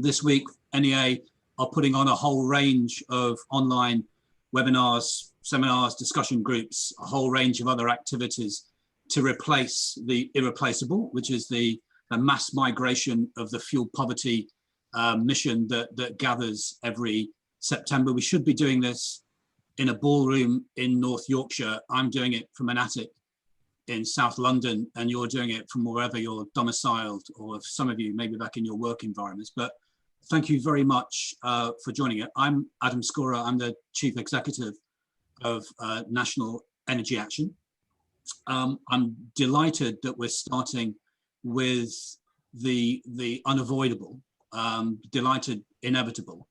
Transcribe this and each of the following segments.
This week, NEA are putting on a whole range of online webinars, seminars, discussion groups, a whole range of other activities to replace the irreplaceable, which is the mass migration of the fuel poverty mission that gathers every September. We should be doing this in a ballroom in North Yorkshire. I'm doing it from an attic in South London, and you're doing it from wherever you're domiciled, or some of you maybe back in your work environments. But thank you very much for joining it. I'm Adam Scora. I'm the Chief Executive of National Energy Action. I'm delighted that we're starting with the unavoidable, delighted, inevitable,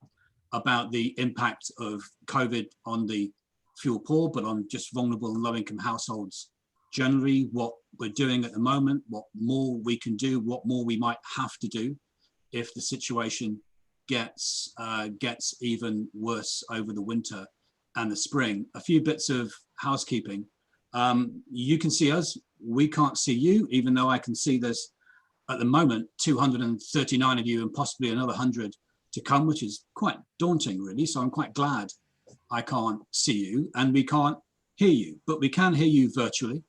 about the impact of COVID on the fuel poor, but on just vulnerable and low-income households generally, what we're doing at the moment, what more we can do, what more we might have to do if the situation gets even worse over the winter and the spring. A few bits of housekeeping. You can see us, we can't see you, even though I can see this at the moment, 239 of you and possibly another 100 to come, which is quite daunting really. So I'm quite glad I can't see you and we can't hear you, but we can hear you virtually.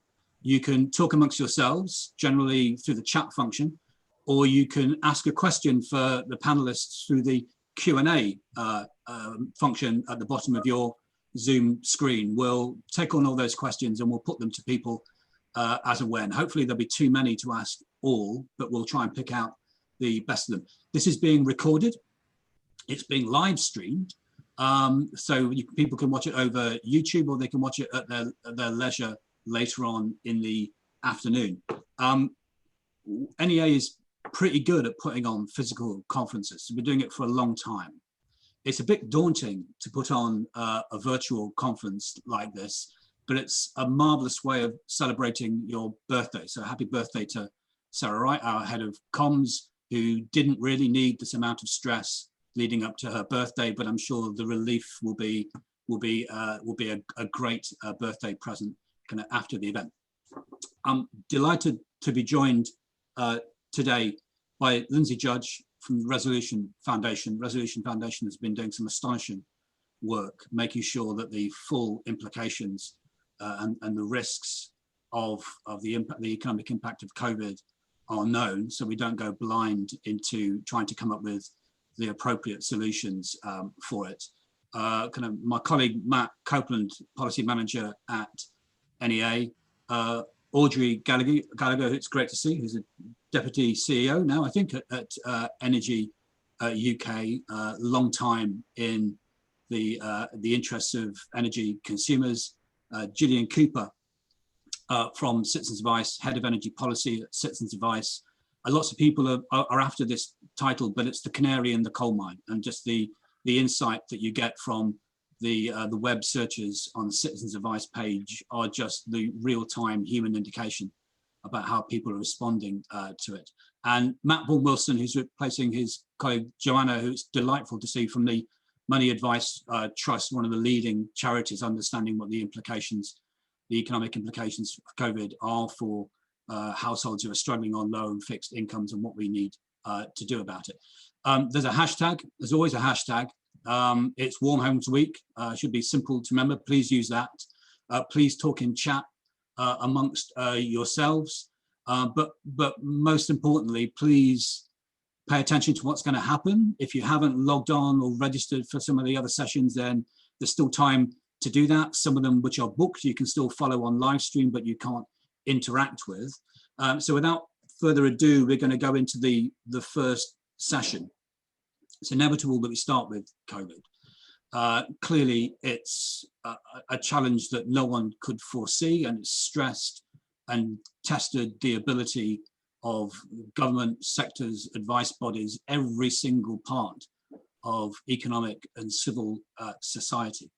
You can talk amongst yourselves, generally through the chat function, or you can ask a question for the panelists through the Q&A function at the bottom of your Zoom screen. We'll take on all those questions and we'll put them to people as and when. Hopefully there'll be too many to ask all, but we'll try and pick out the best of them. This is being recorded. It's being live streamed. So people can watch it over YouTube, or they can watch it at their leisure later on in the afternoon. NEA is pretty good at putting on physical conferences. We've been doing it for a long time. It's a bit daunting to put on a virtual conference like this, but it's a marvelous way of celebrating your birthday. So happy birthday to Sarah Wright, our head of comms, who didn't really need this amount of stress leading up to her birthday, but I'm sure the relief will be a great birthday present kind of after the event. I'm delighted to be joined today by Lindsay Judge from the Resolution Foundation. Resolution Foundation has been doing some astonishing work, making sure that the full implications and the risks of the economic impact of COVID are known, so we don't go blind into trying to come up with the appropriate solutions for it. My colleague Matt Copeland, Policy Manager at NEA, Audrey Gallacher, it's great to see, who's a Deputy CEO now, I think, at Energy UK, long time in the interests of energy consumers. Gillian Cooper from Citizens Advice, Head of Energy Policy at Citizens Advice. Lots of people are after this title, but it's the canary in the coal mine, and just the insight that you get from the web searches on the Citizens Advice page are just the real-time human indication about how people are responding to it. And Matt Vaughan Wilson, who's replacing his colleague Joanna, who's delightful to see, from the Money Advice Trust, one of the leading charities, understanding what the implications, the economic implications of COVID are for households who are struggling on low and fixed incomes, and what we need to do about it. There's a hashtag, there's always a hashtag. It's Warm Homes Week, should be simple to remember. Please use that. Please talk in chat amongst yourselves, but most importantly, please pay attention to what's going to happen. If you haven't logged on or registered for some of the other sessions, then there's still time to do that. Some of them which are booked, you can still follow on live stream, but you can't interact with. So without further ado, we're going to go into the first session. It's inevitable that we start with COVID. Clearly, it's a challenge that no one could foresee, and it's stressed and tested the ability of government sectors, advice bodies, every single part of economic and civil society.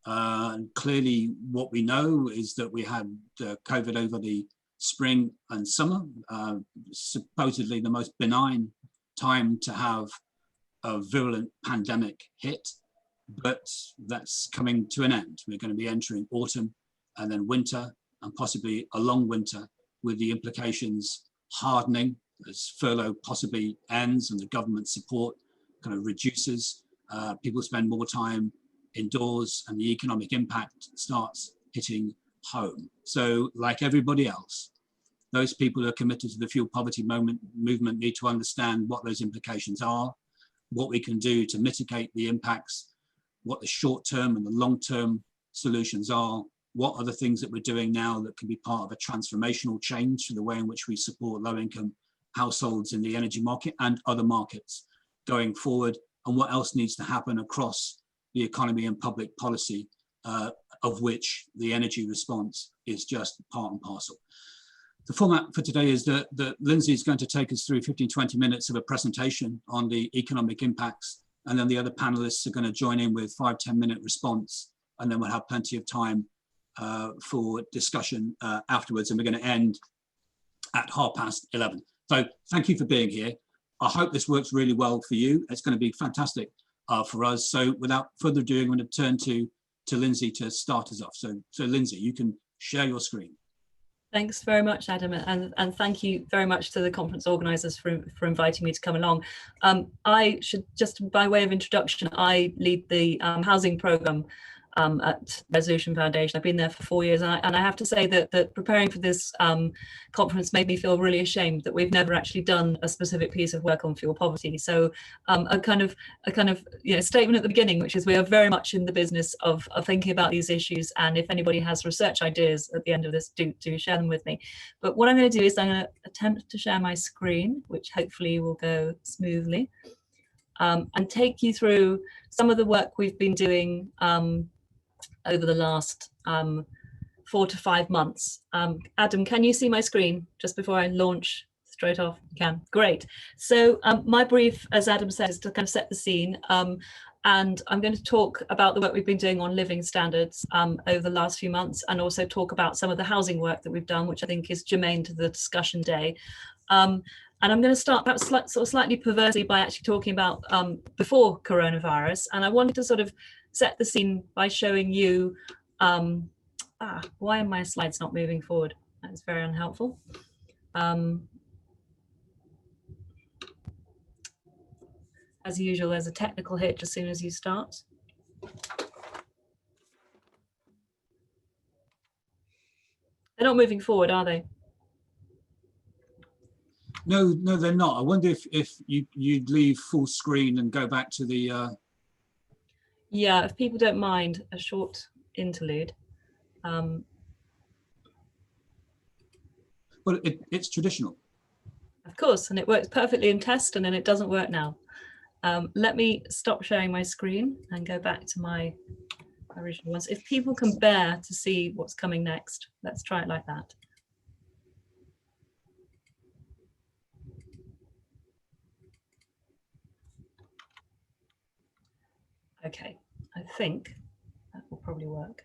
And clearly, what we know is that we had COVID over the spring and summer, supposedly the most benign time to have a virulent pandemic hit, but that's coming to an end. We're going to be entering autumn and then winter, and possibly a long winter, with the implications hardening as furlough possibly ends and the government support kind of reduces, people spend more time indoors, and the economic impact starts hitting home. So like everybody else, those people who are committed to the fuel poverty movement need to understand what those implications are, what we can do to mitigate the impacts, what the short-term and the long-term solutions are, what are the things that we're doing now that can be part of a transformational change to the way in which we support low-income households in the energy market and other markets going forward, and what else needs to happen across the economy and public policy, of which the energy response is just part and parcel. The format for today is that Lindsay is going to take us through 15-20 minutes of a presentation on the economic impacts, and then the other panelists are going to join in with 5-10 minute response, and then we'll have plenty of time for discussion afterwards, and we're going to end at 11:30. So thank you for being here. I hope this works really well for you. It's going to be fantastic for us. So without further ado, I'm going to turn to Lindsay to start us off. So Lindsay, you can share your screen. Thanks very much, Adam, and thank you very much to the conference organisers for inviting me to come along. I should just, by way of introduction, I lead the housing programme at Resolution Foundation. I've been there for 4 years, and I have to say that preparing for this conference made me feel really ashamed that we've never actually done a specific piece of work on fuel poverty. So a kind of statement at the beginning, which is we are very much in the business of thinking about these issues, and if anybody has research ideas at the end of this, do share them with me. But what I'm going to do is I'm going to attempt to share my screen, which hopefully will go smoothly, and take you through some of the work we've been doing over the last 4 to 5 months. Adam, can you see my screen just before I launch straight off? You can, great. So my brief, as Adam said, is to kind of set the scene. And I'm going to talk about the work we've been doing on living standards over the last few months, and also talk about some of the housing work that we've done, which I think is germane to the discussion day. And I'm going to start perhaps slightly perversely by actually talking about before coronavirus. And I wanted to sort of set the scene by showing you, why are my slides not moving forward? That's very unhelpful. As usual, there's a technical hitch as soon as you start. They're not moving forward, are they? No, they're not. I wonder if you'd leave full screen and go back to the... Yeah, if people don't mind a short interlude. Well, it's traditional. Of course, and it works perfectly in test, and then it doesn't work now. Let me stop sharing my screen and go back to my original ones. If people can bear to see what's coming next, let's try it like that. Okay, I think that will probably work.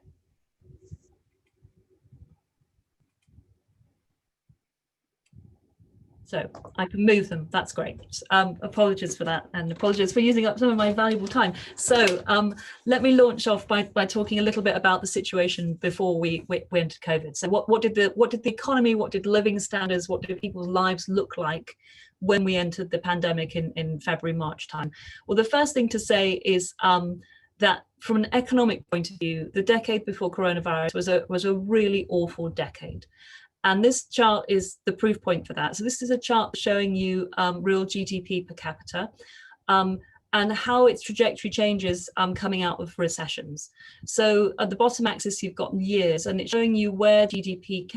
So I can move them, that's great. Apologies for that, and apologies for using up some of my valuable time. So let me launch off by talking a little bit about the situation before we entered COVID. So what did the economy, what did living standards, what did people's lives look like when we entered the pandemic in February, March time? Well, the first thing to say is that from an economic point of view, the decade before coronavirus was a really awful decade. And this chart is the proof point for that. So this is a chart showing you real GDP per capita and how its trajectory changes coming out of recessions. So at the bottom axis, you've got years, and it's showing you where GDP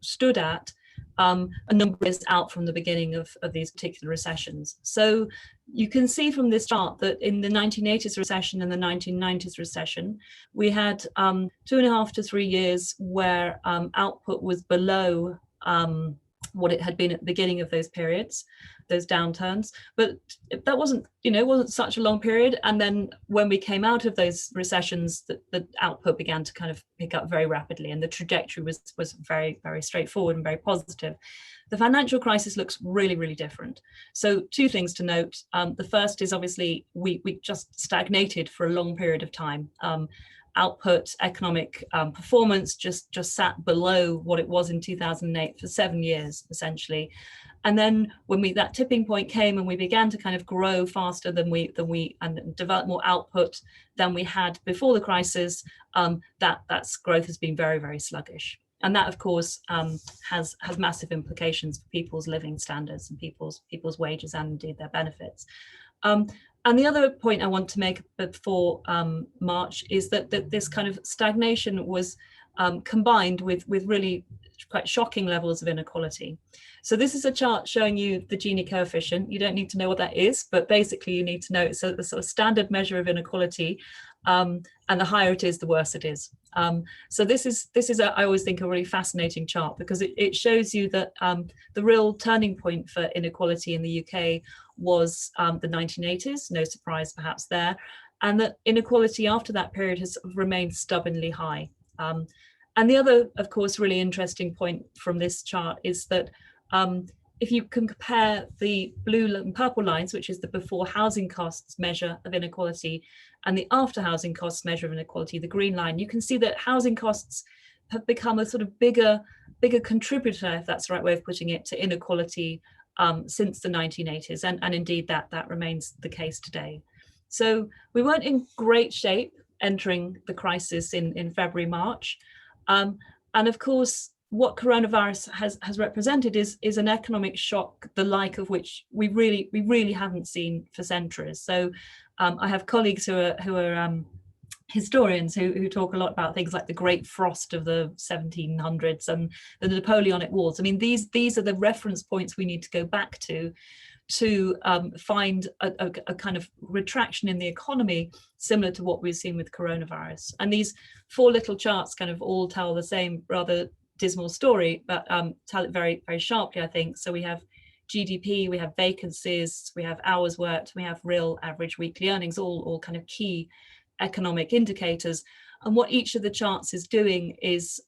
stood at a number of years out from the beginning of these particular recessions. So you can see from this chart that in the 1980s recession and the 1990s recession, we had 2.5 to 3 years where output was below what it had been at the beginning of those periods, those downturns. But that wasn't, wasn't such a long period. And then when we came out of those recessions, the output began to kind of pick up very rapidly, and the trajectory was very, very straightforward and very positive. The financial crisis looks really, really different. So 2 things to note. The first is obviously we just stagnated for a long period of time. Output, economic performance just sat below what it was in 2008 for 7 years, essentially. And then when that tipping point came and we began to kind of grow faster than we and develop more output than we had before the crisis, that's growth has been very, very sluggish. And that, of course, has massive implications for people's living standards and people's wages and indeed their benefits. And the other point I want to make before March is that this kind of stagnation was combined with really quite shocking levels of inequality. So this is a chart showing you the Gini coefficient. You don't need to know what that is, but basically you need to know it's a sort of standard measure of inequality, and the higher it is, the worse it is. So this is I always think a really fascinating chart, because it shows you that the real turning point for inequality in the UK was the 1980s, no surprise perhaps there, and that inequality after that period has remained stubbornly high. And the other, of course, really interesting point from this chart is that if you can compare the blue and purple lines, which is the before housing costs measure of inequality, and the after housing costs measure of inequality, the green line, you can see that housing costs have become a sort of bigger contributor, if that's the right way of putting it, to inequality since the 1980s. And indeed that remains the case today. So we weren't in great shape entering the crisis in February, March. And of course, what coronavirus has represented is an economic shock, the like of which we really haven't seen for centuries. So I have colleagues who are historians who talk a lot about things like the Great Frost of the 1700s and the Napoleonic Wars. I mean, these are the reference points we need to go back to find a kind of retraction in the economy similar to what we've seen with coronavirus. And these four little charts kind of all tell the same rather dismal story, but tell it very, very sharply, I think. So we have GDP, we have vacancies, we have hours worked, we have real average weekly earnings, all kind of key economic indicators. And what each of the charts is doing is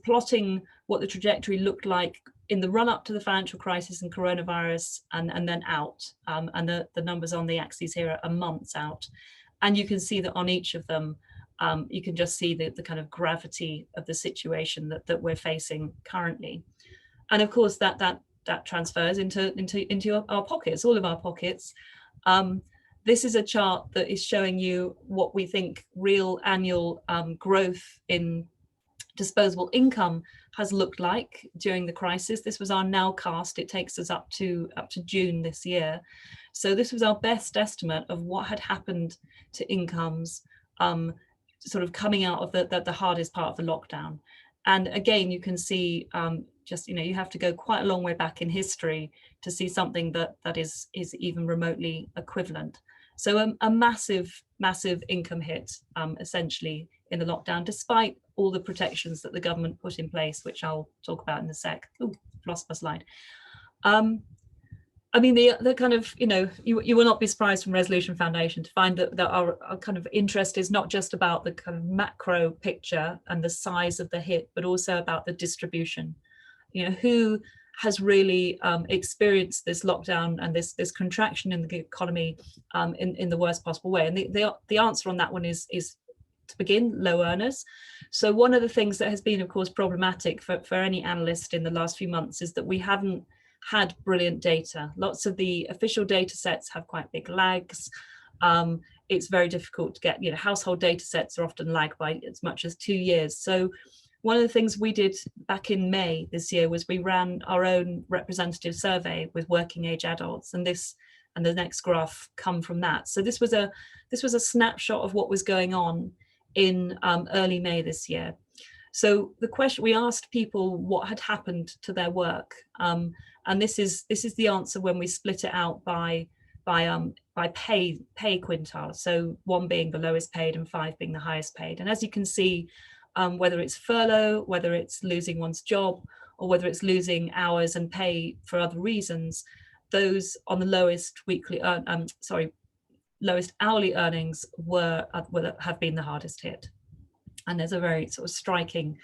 plotting what the trajectory looked like in the run up to the financial crisis and coronavirus, and then out. And the numbers on the axes here are months out. And you can see that on each of them, you can just see the kind of gravity of the situation that we're facing currently. And of course, that transfers into our pockets, all of our pockets. This is a chart that is showing you what we think real annual growth in disposable income has looked like during the crisis. This was our nowcast. It takes us up to June this year. So this was our best estimate of what had happened to incomes sort of coming out of the hardest part of the lockdown. And again, you can see you have to go quite a long way back in history to see something that is even remotely equivalent. So a massive income hit, essentially, in the lockdown, despite all the protections that the government put in place, which I'll talk about in a sec. Oh, lost my slide. I mean, the kind of, you will not be surprised from Resolution Foundation to find that our kind of interest is not just about the kind of macro picture and the size of the hit, but also about the distribution. Who has really experienced this lockdown and this contraction in the economy in the worst possible way? And the answer on that one is to begin, low earners. So one of the things that has been, of course, problematic for any analyst in the last few months is that we haven't had brilliant data. Lots of the official data sets have quite big lags. It's very difficult to get, household data sets are often lagged by as much as 2 years. So one of the things we did back in May this year was we ran our own representative survey with working age adults, and the next graph come from that. So this was a snapshot of what was going on in early May this year. So the question, we asked people what had happened to their work, and this is the answer when we split it out by pay quintile. So 1 being the lowest paid and 5 being the highest paid. And as you can see, whether it's furlough, whether it's losing one's job, or whether it's losing hours and pay for other reasons, those on the lowest lowest hourly earnings have been the hardest hit. And there's a very sort of striking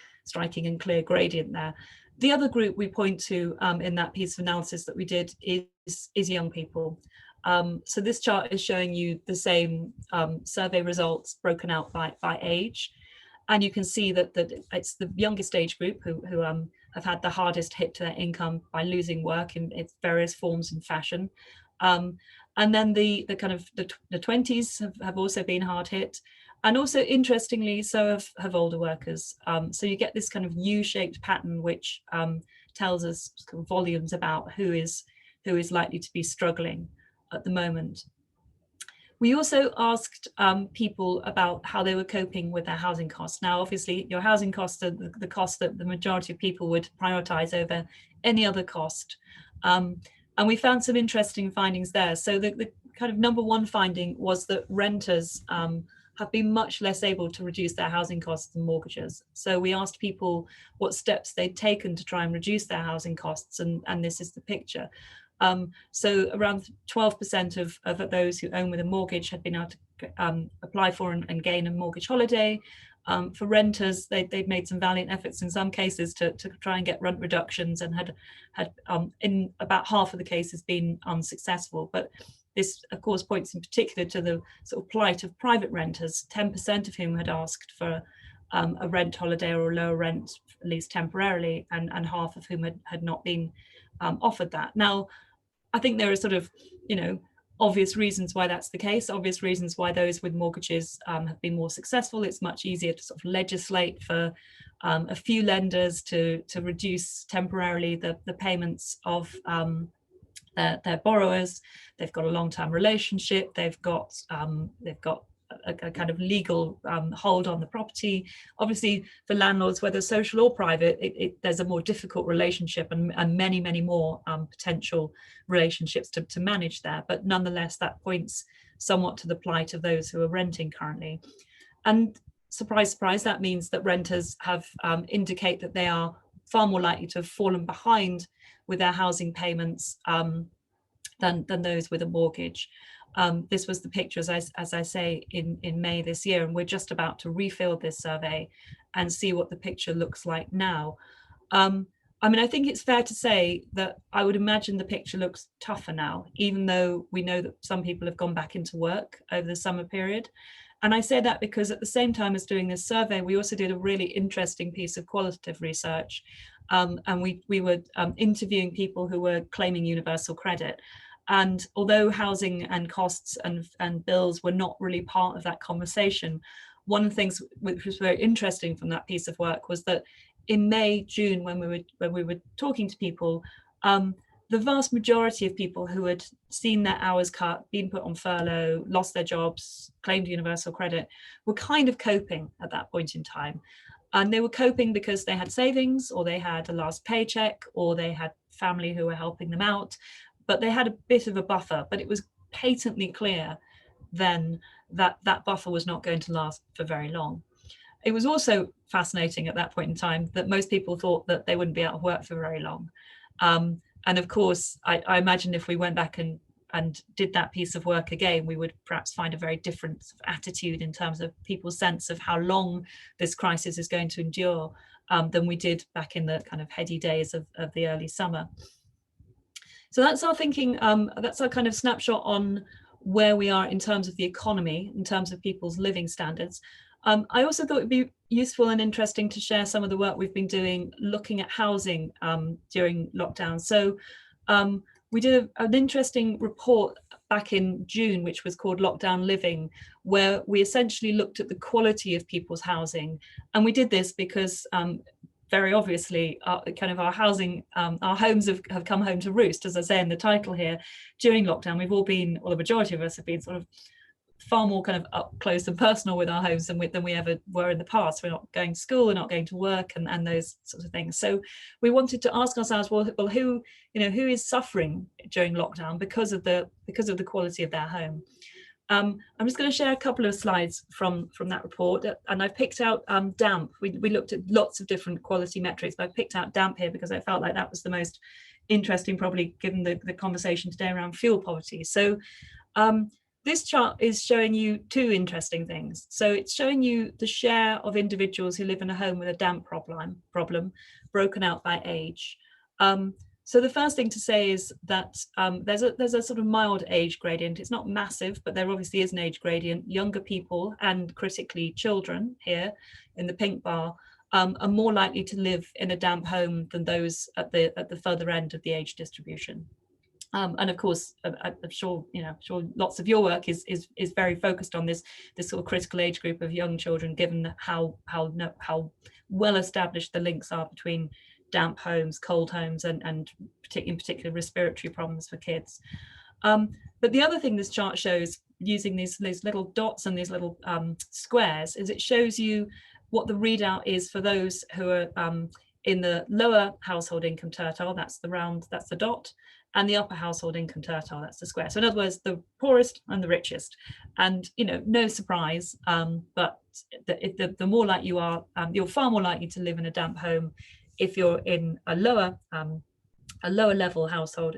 and clear gradient there. The other group we point to in that piece of analysis that we did is young people. So this chart is showing you the same survey results broken out by age. And you can see that it's the youngest age group who have had the hardest hit to their income by losing work in its various forms and fashion. And then the kind of the 20s have also been hard hit. And also, interestingly, so have older workers. So you get this kind of U-shaped pattern, which tells us volumes about who is likely to be struggling at the moment. We also asked people about how they were coping with their housing costs. Now, obviously, your housing costs are the cost that the majority of people would prioritize over any other cost. And we found some interesting findings there. So the kind of number one finding was that renters have been much less able to reduce their housing costs than mortgages. So we asked people what steps they'd taken to try and reduce their housing costs, and this is the picture. So around 12% of those who own with a mortgage had been able to apply for and gain a mortgage holiday. For renters, they'd made some valiant efforts in some cases to try and get rent reductions, and had in about half of the cases been unsuccessful. But this, of course, points in particular to the sort of plight of private renters, 10% of whom had asked for a rent holiday or a lower rent, at least temporarily, and half of whom had not been offered that. Now, I think there are sort of, obvious reasons why that's the case, obvious reasons why those with mortgages have been more successful. It's much easier to sort of legislate for a few lenders to reduce temporarily the payments of their borrowers. They've got a long-term relationship. They've got a kind of legal hold on the property. Obviously, for landlords, whether social or private, there's a more difficult relationship and many, many more potential relationships to manage there. But nonetheless, that points somewhat to the plight of those who are renting currently. And surprise, surprise, that means that renters have indicate that they are far more likely to have fallen behind with their housing payments than those with a mortgage. This was the picture, as I say, in May this year, and we're just about to refill this survey and see what the picture looks like now. I mean, I think it's fair to say that I would imagine the picture looks tougher now, even though we know that some people have gone back into work over the summer period. And I say that because at the same time as doing this survey, we also did a really interesting piece of qualitative research. And we were interviewing people who were claiming universal credit. And although housing and costs and bills were not really part of that conversation, one of the things which was very interesting from that piece of work was that in May, June, when we were talking to people, the vast majority of people who had seen their hours cut, been put on furlough, lost their jobs, claimed universal credit, were kind of coping at that point in time. And they were coping because they had savings, or they had a last paycheck, or they had family who were helping them out. But they had a bit of a buffer, but it was patently clear then that that buffer was not going to last for very long. It was also fascinating at that point in time that most people thought that they wouldn't be out of work for very long. And of course, I imagine if we went back and did that piece of work again, we would perhaps find a very different attitude in terms of people's sense of how long this crisis is going to endure than we did back in the kind of heady days of the early summer. So that's our thinking, that's our kind of snapshot on where we are in terms of the economy, in terms of people's living standards. I also thought it'd be useful and interesting to share some of the work we've been doing looking at housing during lockdown. So we did an interesting report back in June, which was called Lockdown Living, where we essentially looked at the quality of people's housing. And we did this because very obviously, our housing, our homes have come home to roost, as I say in the title here. During lockdown, we've all been, or the majority of us have been sort of far more kind of up close and personal with our homes than we ever were in the past. We're not going to school, we're not going to work, and those sorts of things. So we wanted to ask ourselves, well, who is suffering during lockdown because of the quality of their home? I'm just going to share a couple of slides from that report, and I've picked out damp. We looked at lots of different quality metrics, but I picked out damp here because I felt like that was the most interesting, probably given the conversation today around fuel poverty. So this chart is showing you two interesting things. So it's showing you the share of individuals who live in a home with a damp problem broken out by age. So the first thing to say is that there's a sort of mild age gradient. It's not massive, but there obviously is an age gradient. Younger people, and critically children here in the pink bar, are more likely to live in a damp home than those at the further end of the age distribution. And of course, I'm sure lots of your work is very focused on this sort of critical age group of young children, given how well established the links are between damp homes, cold homes, and in particular respiratory problems for kids. But the other thing this chart shows, using these little dots and these little squares, is it shows you what the readout is for those who are in the lower household income tertile, that's the round, that's the dot, and the upper household income tertile, that's the square. So in other words, the poorest and the richest. And no surprise, but the more like you are, you're far more likely to live in a damp home if you're in a lower level household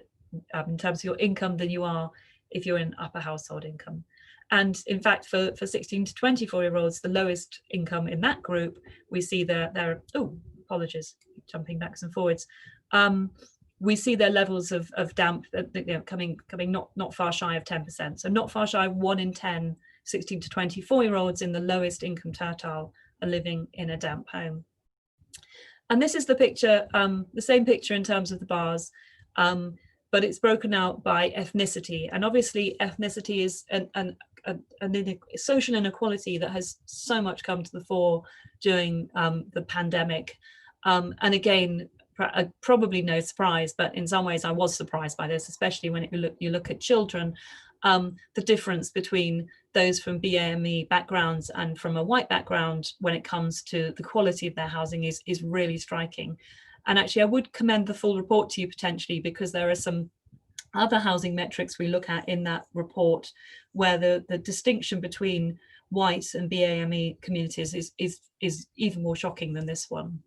in terms of your income than you are if you're in upper household income. And in fact, for 16 to 24-year-olds, the lowest income in that group, we see their oh, apologies, jumping backwards and forwards. We see their levels of damp coming not far shy of 10%. So not far shy of 1 in 10 16 to 24-year-olds in the lowest income tertile are living in a damp home. And this is the picture, the same picture in terms of the bars, but it's broken out by ethnicity. And obviously ethnicity is a social inequality that has so much come to the fore during the pandemic. And again, probably no surprise, but in some ways I was surprised by this, especially when you look at children. The difference between those from BAME backgrounds and from a white background when it comes to the quality of their housing is really striking. And actually I would commend the full report to you potentially, because there are some other housing metrics we look at in that report where the distinction between white and BAME communities is even more shocking than this one.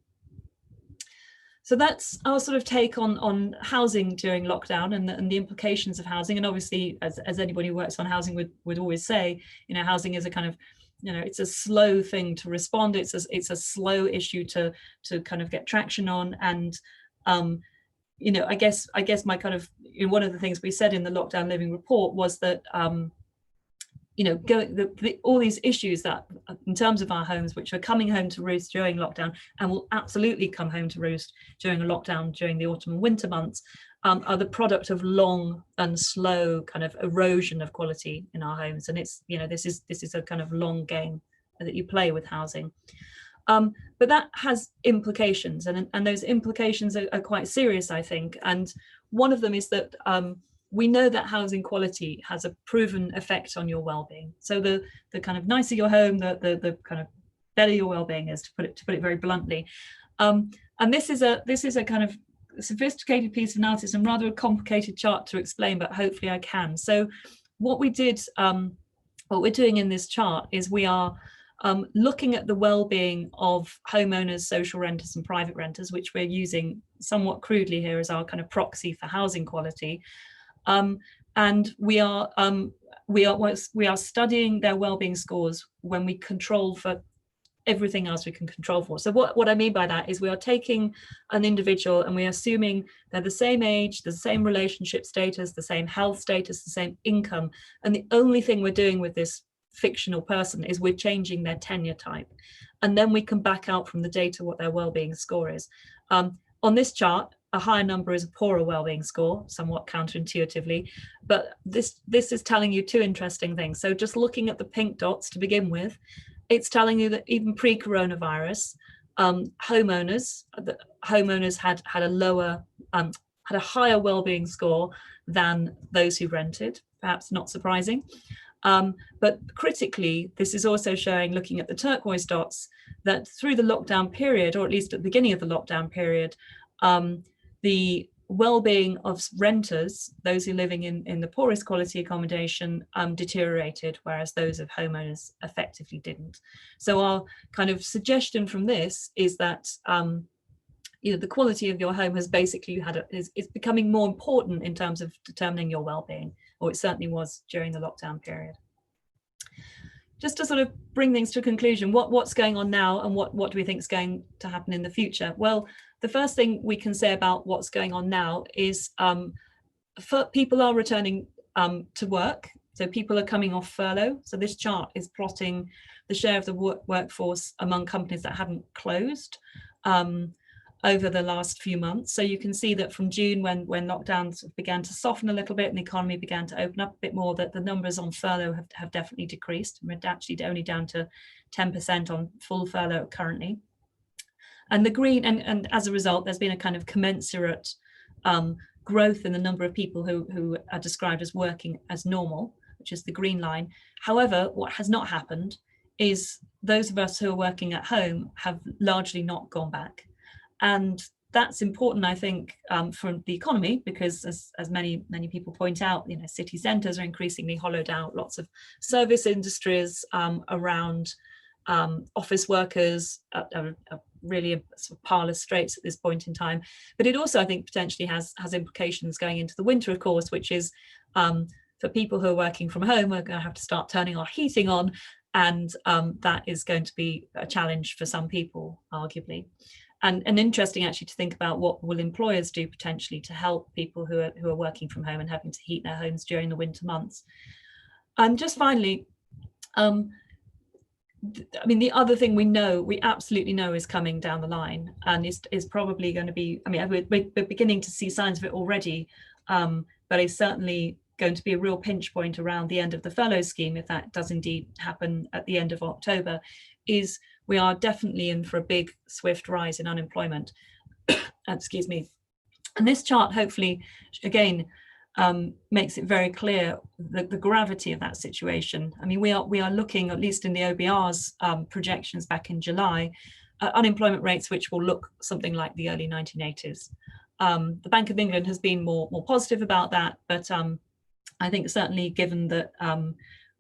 So that's our sort of take on housing during lockdown and the implications of housing. And obviously, as anybody who works on housing would always say, housing is a kind of, it's a slow thing to respond. It's a slow issue to kind of get traction on. And I guess my kind of, one of the things we said in the lockdown living report was that all these issues that in terms of our homes, which are coming home to roost during lockdown and will absolutely come home to roost during a lockdown during the autumn and winter months, are the product of long and slow kind of erosion of quality in our homes. And it's, this is a kind of long game that you play with housing. But that has implications, and those implications are quite serious, I think. And one of them is that we know that housing quality has a proven effect on your well-being. So the kind of nicer your home, the kind of better your well-being is, to put it very bluntly. And this is a kind of sophisticated piece of analysis and rather a complicated chart to explain, but hopefully I can. So what we're doing in this chart is we are looking at the well-being of homeowners, social renters, and private renters, which we're using somewhat crudely here as our kind of proxy for housing quality. And we are studying their well-being scores when we control for everything else we can control for. So what I mean by that is we are taking an individual and we are assuming they're the same age, the same relationship status, the same health status, the same income. And the only thing we're doing with this fictional person is we're changing their tenure type. And then we can back out from the data what their well-being score is. On this chart, a higher number is a poorer well-being score, somewhat counterintuitively, but this is telling you two interesting things. So just looking at the pink dots to begin with, it's telling you that even pre-coronavirus, homeowners had a lower, had a higher well-being score than those who rented, perhaps not surprising. But critically, this is also showing, looking at the turquoise dots, that through the lockdown period, or at least at the beginning of the lockdown period, the well-being of renters, those who are living in the poorest quality accommodation, deteriorated, whereas those of homeowners effectively didn't. So our kind of suggestion from this is that the quality of your home has basically is becoming more important in terms of determining your well-being, or it certainly was during the lockdown period. Just to sort of bring things to a conclusion, what's going on now and what do we think is going to happen in the future? Well, the first thing we can say about what's going on now is people are returning to work. So people are coming off furlough. So this chart is plotting the share of the workforce among companies that hadn't closed over the last few months. So you can see that from June, when lockdowns began to soften a little bit and the economy began to open up a bit more, that the numbers on furlough have definitely decreased. We're actually only down to 10% on full furlough currently. And the green, and as a result, there's been a kind of commensurate growth in the number of people who are described as working as normal, which is the green line. However, what has not happened is those of us who are working at home have largely not gone back. And that's important, I think, for the economy, because as many people point out, city centres are increasingly hollowed out, lots of service industries around office workers are really a sort of parlous straits at this point in time. But it also, I think, potentially has implications going into the winter, of course, which is for people who are working from home, we're going to have to start turning our heating on, and that is going to be a challenge for some people, arguably. And interesting actually to think about what will employers do potentially to help people who are working from home and having to heat their homes during the winter months. And just finally, I mean, the other thing we absolutely know is coming down the line, and is probably going to be, I mean, we're beginning to see signs of it already, but it's certainly going to be a real pinch point around the end of the furlough scheme, if that does indeed happen at the end of October, is we are definitely in for a big, swift rise in unemployment. Excuse me. And this chart hopefully, again, makes it very clear the gravity of that situation. I mean, we are looking, at least in the OBR's projections back in July, unemployment rates which will look something like the early 1980s. The Bank of England has been more positive about that, but I think certainly given that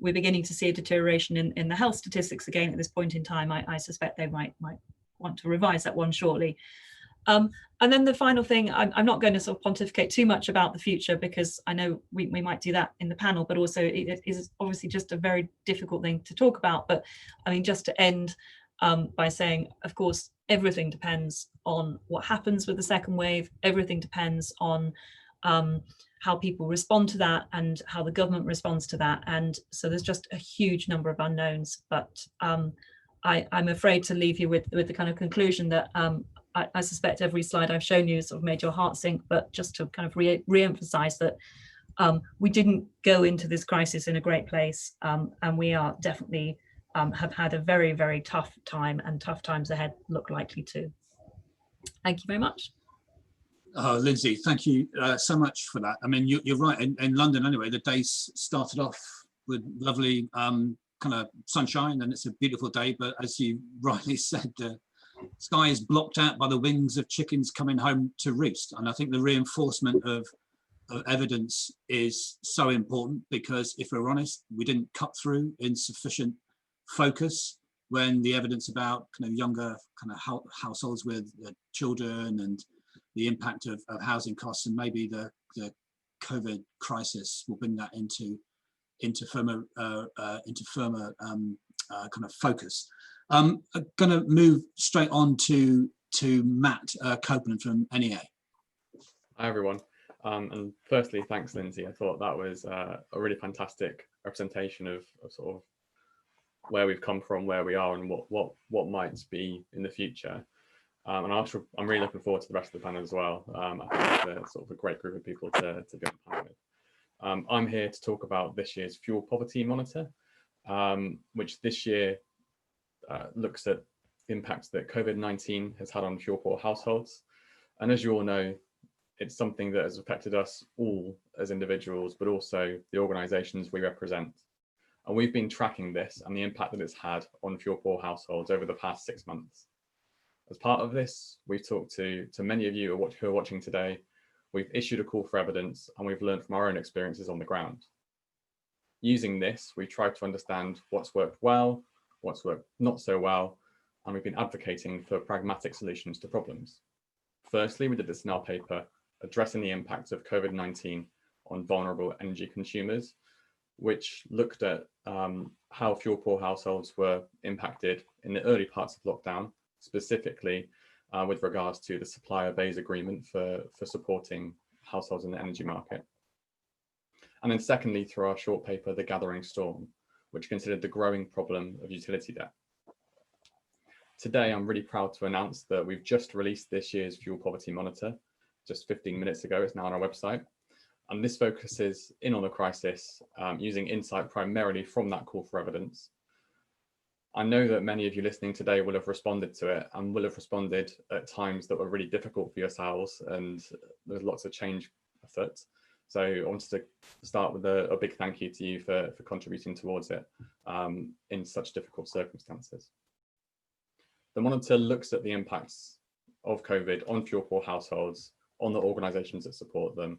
we're beginning to see a deterioration in the health statistics again at this point in time, I suspect they might want to revise that one shortly. And then the final thing, I'm not going to sort of pontificate too much about the future, because I know we might do that in the panel, but also it is obviously just a very difficult thing to talk about. But I mean, just to end by saying, of course, everything depends on what happens with the second wave. Everything depends on how people respond to that and how the government responds to that. And so there's just a huge number of unknowns. But I'm afraid to leave you with the kind of conclusion that I suspect every slide I've shown you sort of made your heart sink, but just to kind of re-emphasize that we didn't go into this crisis in a great place, and we are definitely have had a very, very tough time, and tough times ahead look likely to. Thank you very much. Lindsay, thank you so much for that. I mean, you're right. In London, anyway, the days started off with lovely kind of sunshine, and it's a beautiful day. But as you rightly said, the sky is blocked out by the wings of chickens coming home to roost. And I think the reinforcement of evidence is so important, because if we're honest, we didn't cut through in sufficient focus when the evidence about kind of younger kind of households with children and the impact of housing costs, and maybe the COVID crisis will bring that into firmer kind of focus. I'm going to move straight on to Matt Copeland from NEA. Hi everyone, and firstly, thanks Lindsay. I thought that was a really fantastic representation of sort of where we've come from, where we are, and what might be in the future. And I'm really looking forward to the rest of the panel as well. I think it's sort of a great group of people to be on the panel with. I'm here to talk about this year's Fuel Poverty Monitor, which this year looks at the impacts that COVID-19 has had on fuel poor households. And as you all know, it's something that has affected us all as individuals, but also the organisations we represent. And we've been tracking this and the impact that it's had on fuel poor households over the past 6 months. As part of this, we've talked to many of you who are watching today. We've issued a call for evidence, and we've learned from our own experiences on the ground. Using this, we've tried to understand what's worked well, what's worked not so well, and we've been advocating for pragmatic solutions to problems. Firstly, we did this in our paper, addressing the impacts of COVID-19 on vulnerable energy consumers, which looked at how fuel poor households were impacted in the early parts of lockdown, specifically with regards to the supplier base agreement for supporting households in the energy market. And then secondly, through our short paper, The Gathering Storm, which considered the growing problem of utility debt. Today, I'm really proud to announce that we've just released this year's Fuel Poverty Monitor, just 15 minutes ago. It's now on our website. And this focuses in on the crisis using insight primarily from that call for evidence. I know that many of you listening today will have responded to it and will have responded at times that were really difficult for yourselves, and there's lots of change afoot. So I wanted to start with a big thank you to you for contributing towards it in such difficult circumstances. The monitor looks at the impacts of COVID on fuel poor households, on the organisations that support them,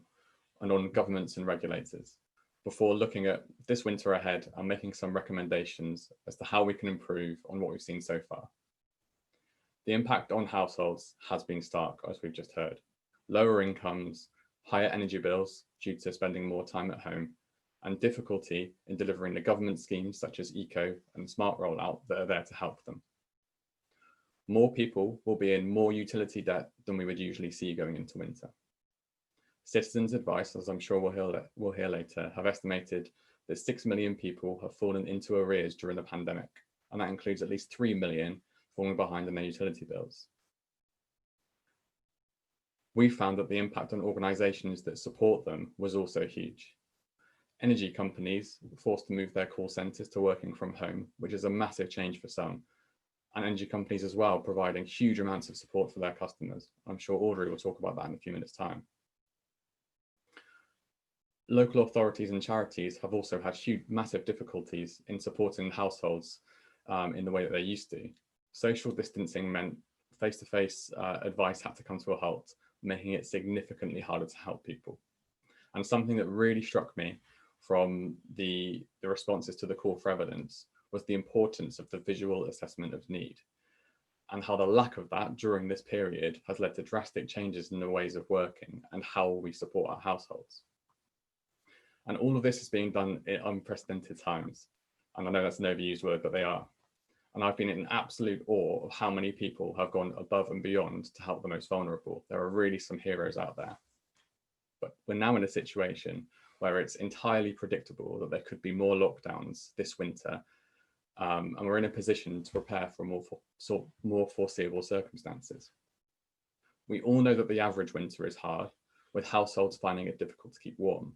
and on governments and regulators, before looking at this winter ahead and making some recommendations as to how we can improve on what we've seen so far. The impact on households has been stark, as we've just heard. Lower incomes, higher energy bills due to spending more time at home, and difficulty in delivering the government schemes such as Eco and Smart rollout that are there to help them. More people will be in more utility debt than we would usually see going into winter. Citizens Advice, as I'm sure we'll hear later, have estimated that 6 million people have fallen into arrears during the pandemic, and that includes at least 3 million falling behind in their utility bills. We found that the impact on organisations that support them was also huge. Energy companies were forced to move their call centres to working from home, which is a massive change for some, and energy companies as well providing huge amounts of support for their customers. I'm sure Audrey will talk about that in a few minutes' time. Local authorities and charities have also had huge, massive difficulties in supporting households in the way that they used to. Social distancing meant face-to-face advice had to come to a halt, making it significantly harder to help people. And something that really struck me from the responses to the call for evidence was the importance of the visual assessment of need, and how the lack of that during this period has led to drastic changes in the ways of working and how we support our households. And all of this is being done in unprecedented times. And I know that's an overused word, but they are. And I've been in absolute awe of how many people have gone above and beyond to help the most vulnerable. There are really some heroes out there. But we're now in a situation where it's entirely predictable that there could be more lockdowns this winter. And we're in a position to prepare for more foreseeable circumstances. We all know that the average winter is hard, with households finding it difficult to keep warm.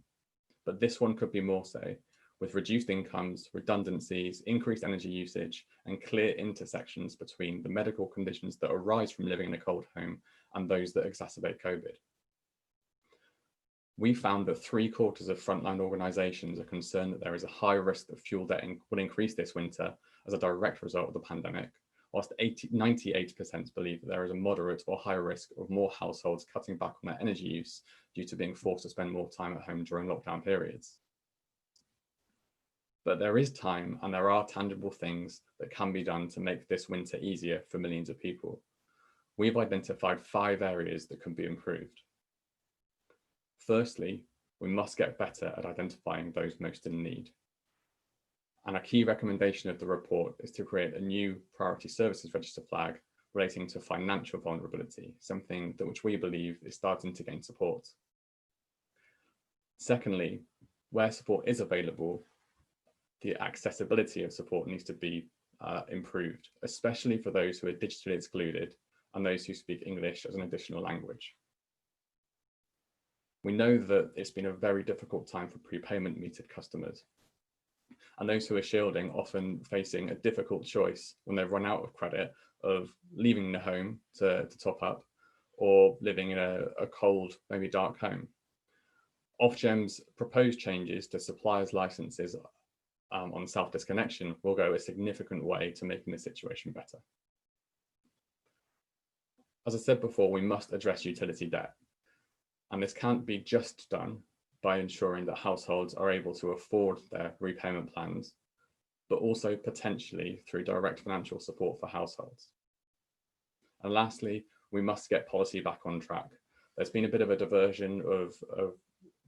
But this one could be more so, with reduced incomes, redundancies, increased energy usage, and clear intersections between the medical conditions that arise from living in a cold home and those that exacerbate COVID. We found that 3/4 of frontline organisations are concerned that there is a high risk that fuel debt will increase this winter as a direct result of the pandemic, whilst 98% believe that there is a moderate or high risk of more households cutting back on their energy use due to being forced to spend more time at home during lockdown periods. But there is time and there are tangible things that can be done to make this winter easier for millions of people. We've identified 5 areas that can be improved. Firstly, we must get better at identifying those most in need. And a key recommendation of the report is to create a new priority services register flag relating to financial vulnerability, something that which we believe is starting to gain support. Secondly, where support is available, the accessibility of support needs to be improved, especially for those who are digitally excluded and those who speak English as an additional language. We know that it's been a very difficult time for prepayment metered customers, and those who are shielding often facing a difficult choice when they've run out of credit of leaving the home to top up or living in a cold, maybe dark home. Ofgem's proposed changes to suppliers' licenses on self-disconnection will go a significant way to making the situation better. As I said before, we must address utility debt. And this can't be just done by ensuring that households are able to afford their repayment plans, but also potentially through direct financial support for households. And lastly, we must get policy back on track. There's been a bit of a diversion of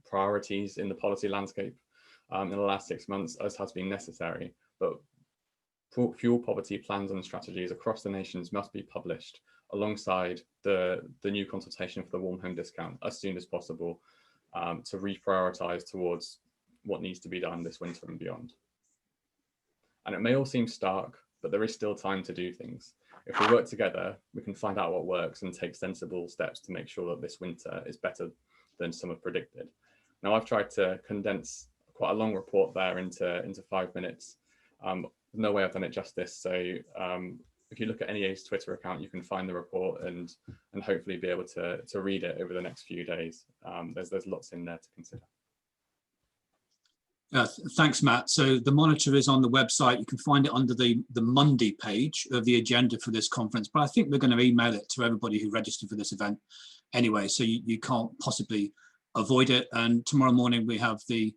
priorities in the policy landscape in the last 6 months, as has been necessary, but fuel poverty plans and strategies across the nations must be published alongside the new consultation for the warm home discount as soon as possible to reprioritise towards what needs to be done this winter and beyond. And it may all seem stark, but there is still time to do things. If we work together, we can find out what works and take sensible steps to make sure that this winter is better than some have predicted. Now, I've tried to condense quite a long report there into 5 minutes. No way I've done it justice. So if you look at NEA's Twitter account, you can find the report and hopefully be able to read it over the next few days. There's lots in there to consider. Thanks, Matt. So the monitor is on the website. You can find it under the Monday page of the agenda for this conference, but I think we're going to email it to everybody who registered for this event anyway, so you can't possibly avoid it. And tomorrow morning we have the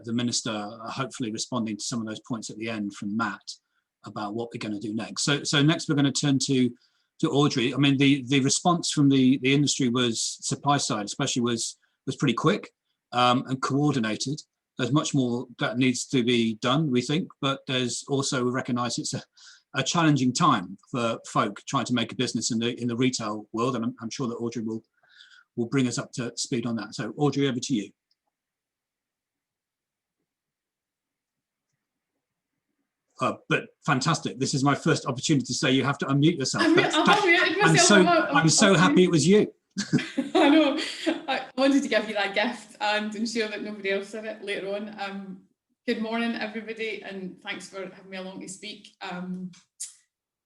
minister hopefully responding to some of those points at the end from Matt about what we're going to do next. So next we're going to turn to Audrey. I mean, the response from the industry was, supply side especially, was pretty quick and coordinated. There's much more that needs to be done, we think, but there's also, we recognise it's a challenging time for folk trying to make a business in the retail world, and I'm sure that Audrey will bring us up to speed on that. So Audrey, over to you. But fantastic. This is my first opportunity to say you have to unmute yourself. I'm so happy it was you. I know. I wanted to give you that gift and ensure that nobody else had it later on. Good morning, everybody, and thanks for having me along to speak.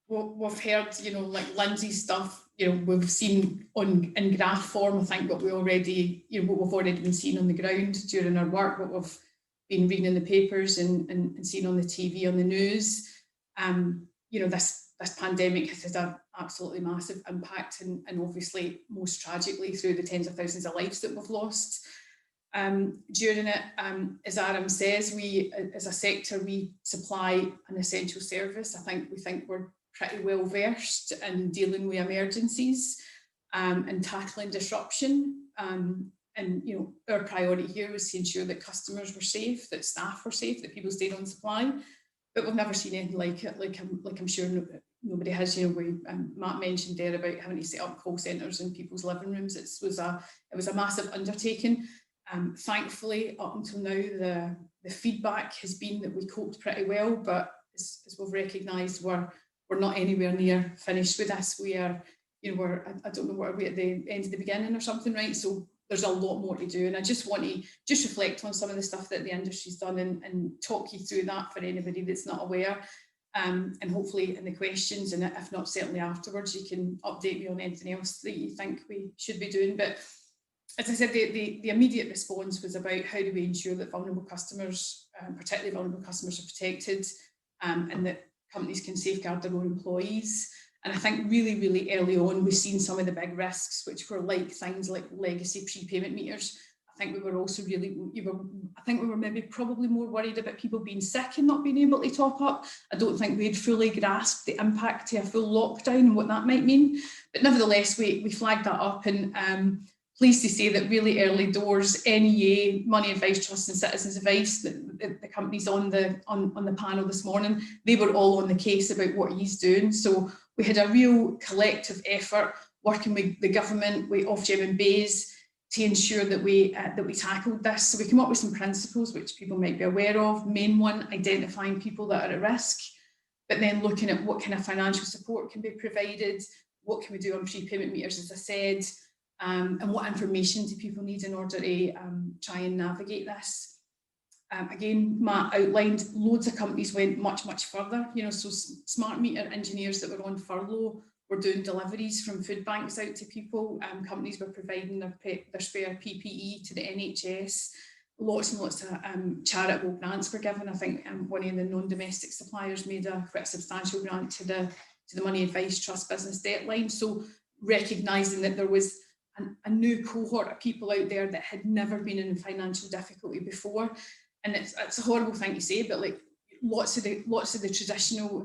We've heard, like Lindsay's stuff, we've seen in graph form, I think, what we've already been seeing on the ground during our work, what we've been reading in the papers and seeing on the TV, on the news. This pandemic has had an absolutely massive impact, and obviously most tragically through the tens of thousands of lives that we've lost during it. As Adam says, we as a sector, we supply an essential service. We think we're pretty well versed in dealing with emergencies and tackling disruption. And our priority here was to ensure that customers were safe, that staff were safe, that people stayed on supply. But we've never seen anything like it. Like I'm sure nobody has. Matt mentioned there about having to set up call centres in people's living rooms. It was a massive undertaking. Thankfully, up until now, the feedback has been that we coped pretty well. But as we've recognised, we're not anywhere near finished with this. We are, I don't know, what are we at the end of the beginning or something, right? So there's a lot more to do, and I just want to reflect on some of the stuff that the industry's done and talk you through that for anybody that's not aware. And hopefully in the questions, and if not, certainly afterwards, you can update me on anything else that you think we should be doing. But as I said, the immediate response was about how do we ensure that vulnerable customers, particularly vulnerable customers, are protected, and that companies can safeguard their own employees. And I think really, really early on, we've seen some of the big risks, which were like things like legacy prepayment meters. I think we were also maybe probably more worried about people being sick and not being able to top up. I don't think we'd fully grasped the impact to a full lockdown and what that might mean. But nevertheless, we flagged that up, and pleased to say that really early doors, NEA, Money Advice Trust and Citizens Advice, the companies on the panel this morning, they were all on the case about what he's doing. So we had a real collective effort working with the government, with Ofgem and BASE, to ensure that we tackled this. So we came up with some principles which people might be aware of. Main one, identifying people that are at risk, but then looking at what kind of financial support can be provided, what can we do on prepayment meters, as I said, and what information do people need in order to try and navigate this. Again, Matt outlined loads of companies went much, much further. So smart meter engineers that were on furlough were doing deliveries from food banks out to people. Companies were providing their spare PPE to the NHS. Lots and lots of charitable grants were given. I think one of the non-domestic suppliers made a quite substantial grant to the Money Advice Trust business debt line. So recognising that there was a new cohort of people out there that had never been in financial difficulty before. And it's a horrible thing to say, but like lots of the traditional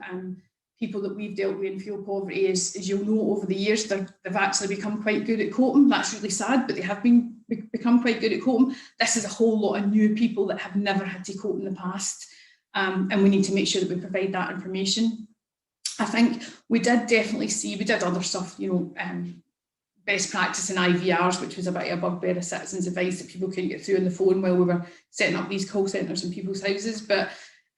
people that we've dealt with in fuel poverty, as you'll know over the years, they've actually become quite good at coping. That's really sad, but they have become quite good at coping. This is a whole lot of new people that have never had to cope in the past, and we need to make sure that we provide that information. I think we did definitely see, we did other stuff, best practice in IVRs, which was a bit of a bugbear of citizens' advice that people couldn't get through on the phone while we were setting up these call centres in people's houses. But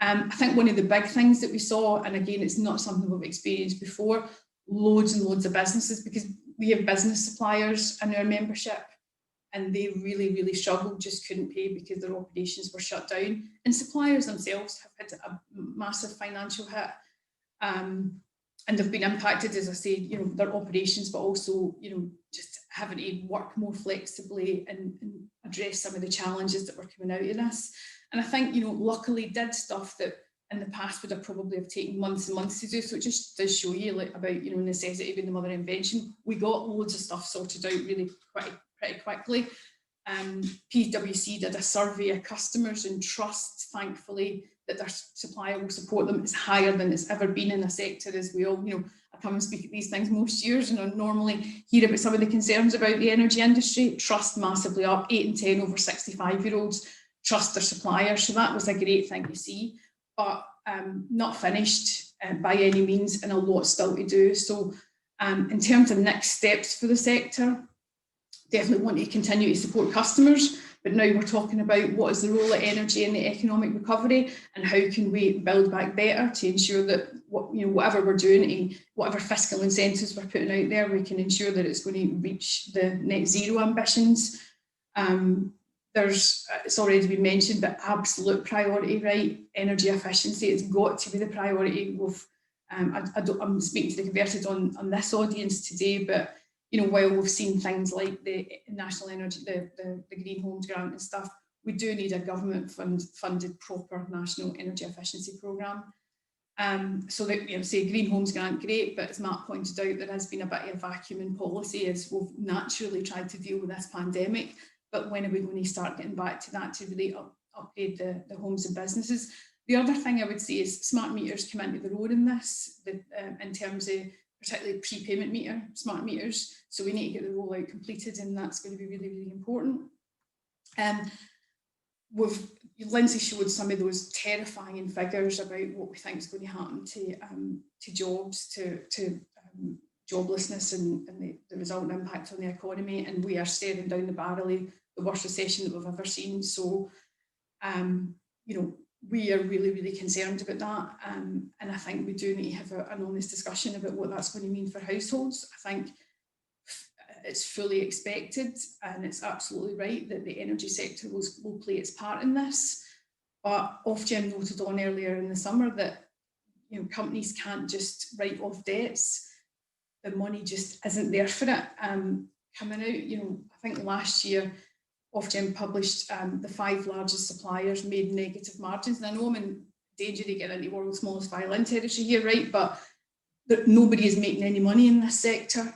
I think one of the big things that we saw, and again, it's not something we've experienced before, loads and loads of businesses, because we have business suppliers in our membership, and they really, really struggled, just couldn't pay because their operations were shut down. And suppliers themselves have had a massive financial hit. And they've been impacted, as I say, you know, their operations, but also, you know, just having to work more flexibly and address some of the challenges that were coming out of this. And I think, you know, luckily did stuff that in the past would have probably have taken months and months to do. So it just does show you like about, you know, necessity being the mother of invention. We got loads of stuff sorted out really pretty quickly. PwC did a survey of customers, and trust, thankfully, that their supplier will support them is higher than it's ever been in a sector, as we all, you know, I come and speak at these things most years and I normally hear about some of the concerns about the energy industry. Trust massively up, 8 in 10 over 65-year-olds trust their suppliers. So that was a great thing to see, but not finished by any means, and a lot still to do. So in terms of next steps for the sector, definitely want to continue to support customers, but now we're talking about what is the role of energy in the economic recovery, and how can we build back better to ensure that whatever we're doing, whatever fiscal incentives we're putting out there, we can ensure that it's going to reach the net zero ambitions. It's already been mentioned, but absolute priority, right? Energy efficiency, it's got to be the priority. I'm speaking to the converted on this audience today, but you know, while we've seen things like the national energy, the Green Homes Grant and stuff, we do need a government funded proper national energy efficiency programme. So that, you know, say Green Homes Grant, great, but as Matt pointed out, there has been a bit of a vacuum in policy as we've naturally tried to deal with this pandemic. But when are we going to start getting back to that to really upgrade the homes and businesses? The other thing I would say is smart meters come into the road in this, in terms of particularly prepayment smart meters. So we need to get the rollout completed, and that's going to be really, really important. Lindsay showed some of those terrifying figures about what we think is going to happen to jobs, to joblessness and the resultant impact on the economy. And we are staring down the barrel of the worst recession that we've ever seen. So, you know, we are really, really concerned about that. And I think we do need to have an honest discussion about what that's going to mean for households. I think it's fully expected, and it's absolutely right that the energy sector will play its part in this. But Ofgem noted on earlier in the summer that, you know, companies can't just write off debts. The money just isn't there for it. Coming out, you know, I think last year Ofgem published the 5 largest suppliers made negative margins. And I know I'm in danger to get into world's smallest violin territory here, right? But nobody is making any money in this sector.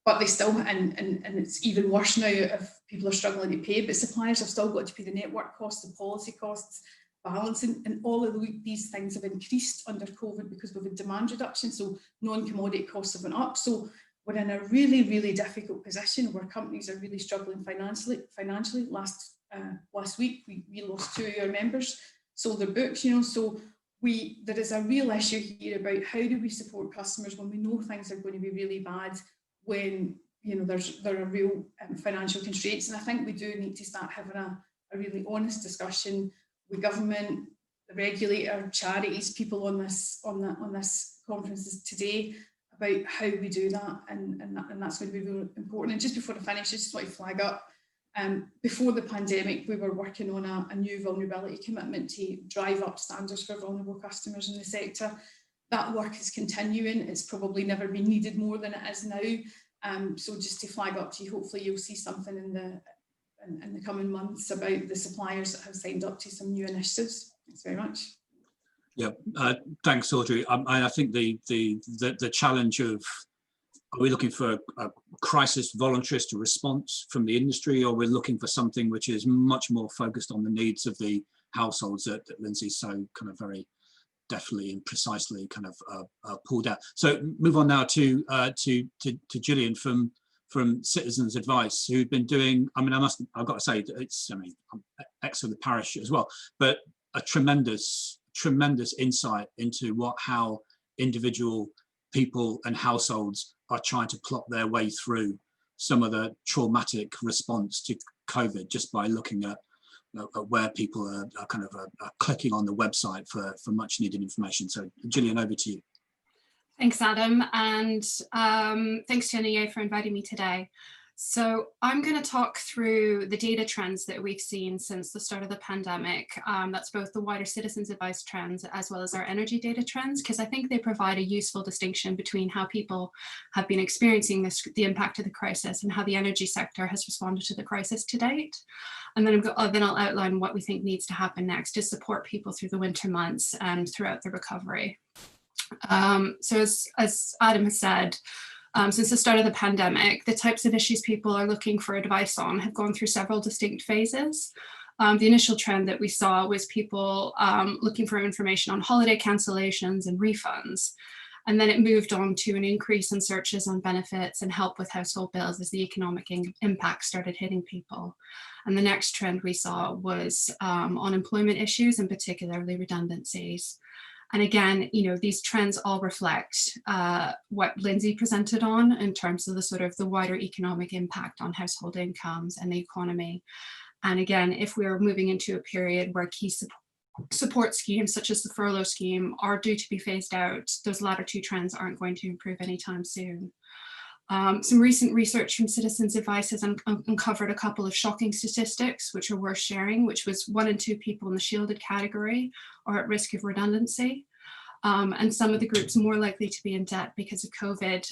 But they still, and it's even worse now if people are struggling to pay, but suppliers have still got to pay the network costs, the policy costs, balancing, and all of these things have increased under COVID because we've had demand reduction, so non-commodity costs have went up. So we're in a really, really difficult position where companies are really struggling financially. Last week, we lost 2 of our members, sold their books, you know, so there is a real issue here about how do we support customers when we know things are going to be really bad, when, you know, there are real financial constraints. And I think we do need to start having a really honest discussion with government, the regulator, charities, people on this conference today about how we do that, and that's going to be really important. And just before I finish, I just want to flag up, before the pandemic, we were working on a new vulnerability commitment to drive up standards for vulnerable customers in the sector. That work is continuing. It's probably never been needed more than it is now. So just to flag up to you, hopefully you'll see something in the coming months about the suppliers that have signed up to some new initiatives. Thanks very much. Yeah, thanks, Audrey. I think the challenge of, are we looking for a crisis voluntarist response from the industry, or we're looking for something which is much more focused on the needs of the households that Lindsay so kind of very definitely and precisely kind of pulled out. So move on now to Gillian from Citizens Advice, who'd been doing, I mean, I've got to say, I'm ex of the parish as well, but a tremendous insight into how individual people and households are trying to plot their way through some of the traumatic response to COVID just by looking at where people are kind of clicking on the website for much needed information. So Gillian, over to you. Thanks, Adam, and thanks to NEA for inviting me today. So I'm going to talk through the data trends that we've seen since the start of the pandemic. That's both the wider citizens advice trends as well as our energy data trends, because I think they provide a useful distinction between how people have been experiencing the impact of the crisis and how the energy sector has responded to the crisis to date. And then I'll outline what we think needs to happen next to support people through the winter months and throughout the recovery. So as Adam has said, since the start of the pandemic, the types of issues people are looking for advice on have gone through several distinct phases. The initial trend that we saw was people looking for information on holiday cancellations and refunds. And then it moved on to an increase in searches on benefits and help with household bills as the economic impact started hitting people. And the next trend we saw was unemployment issues and particularly redundancies. And again, these trends all reflect what Lindsay presented on in terms of the wider economic impact on household incomes and the economy. And again, if we're moving into a period where key support schemes such as the furlough scheme are due to be phased out, those latter two trends aren't going to improve anytime soon. Some recent research from Citizens Advice has uncovered a couple of shocking statistics which are worth sharing, which was 1 in 2 people in the shielded category are at risk of redundancy. And some of the groups more likely to be in debt because of COVID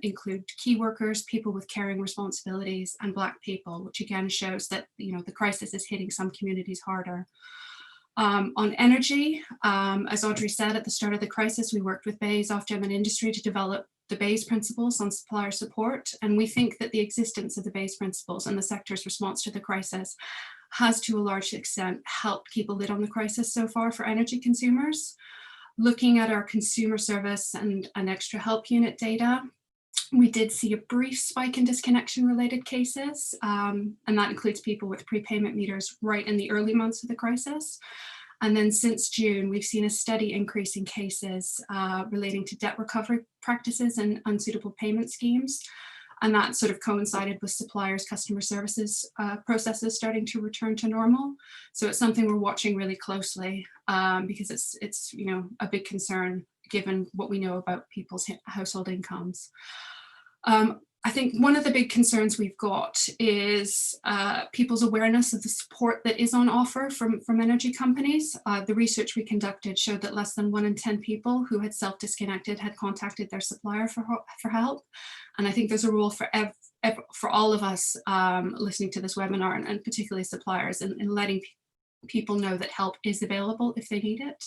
include key workers, people with caring responsibilities, and Black people, which again shows that the crisis is hitting some communities harder. On energy, as Audrey said at the start of the crisis, we worked with BEIS, Ofgem and industry to develop the BEIS principles on supplier support. And we think that the existence of the BEIS principles and the sector's response to the crisis has to a large extent helped keep a lid on the crisis so far for energy consumers. Looking at our consumer service and extra help unit data, we did see a brief spike in disconnection related cases, and that includes people with prepayment meters right in the early months of the crisis. And then since June, we've seen a steady increase in cases relating to debt recovery practices and unsuitable payment schemes. And that coincided with suppliers' customer services processes starting to return to normal. So it's something we're watching really closely because it's a big concern given what we know about people's household incomes. I think one of the big concerns we've got is people's awareness of the support that is on offer from energy companies. The research we conducted showed that less than 1 in 10 people who had self-disconnected had contacted their supplier for help. And I think there's a role for all of us listening to this webinar and particularly suppliers in letting people know that help is available if they need it.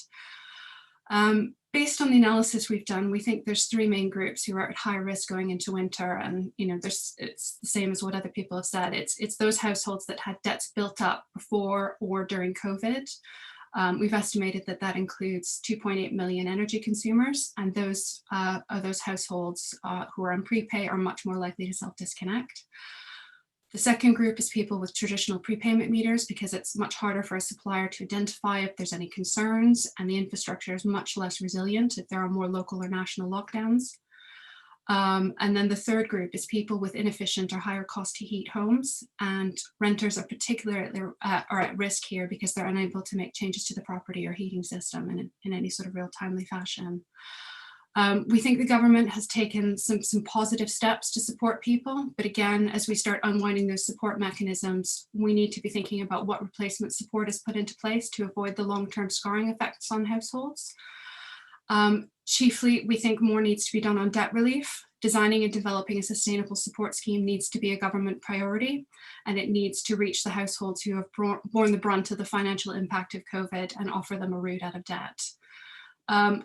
Based on the analysis we've done, we think there's 3 main groups who are at high risk going into winter, and it's the same as what other people have said. It's those households that had debts built up before or during COVID. We've estimated that includes 2.8 million energy consumers, and those households who are on prepay are much more likely to self-disconnect. The second group is people with traditional prepayment meters because it's much harder for a supplier to identify if there's any concerns, and the infrastructure is much less resilient if there are more local or national lockdowns. And then the third group is people with inefficient or higher cost to heat homes, and renters are particularly are at risk here because they're unable to make changes to the property or heating system in any real timely fashion. We think the government has taken some positive steps to support people, but again, as we start unwinding those support mechanisms, we need to be thinking about what replacement support is put into place to avoid the long-term scarring effects on households. Chiefly, we think more needs to be done on debt relief. Designing and developing a sustainable support scheme needs to be a government priority, and it needs to reach the households who have borne the brunt of the financial impact of COVID and offer them a route out of debt.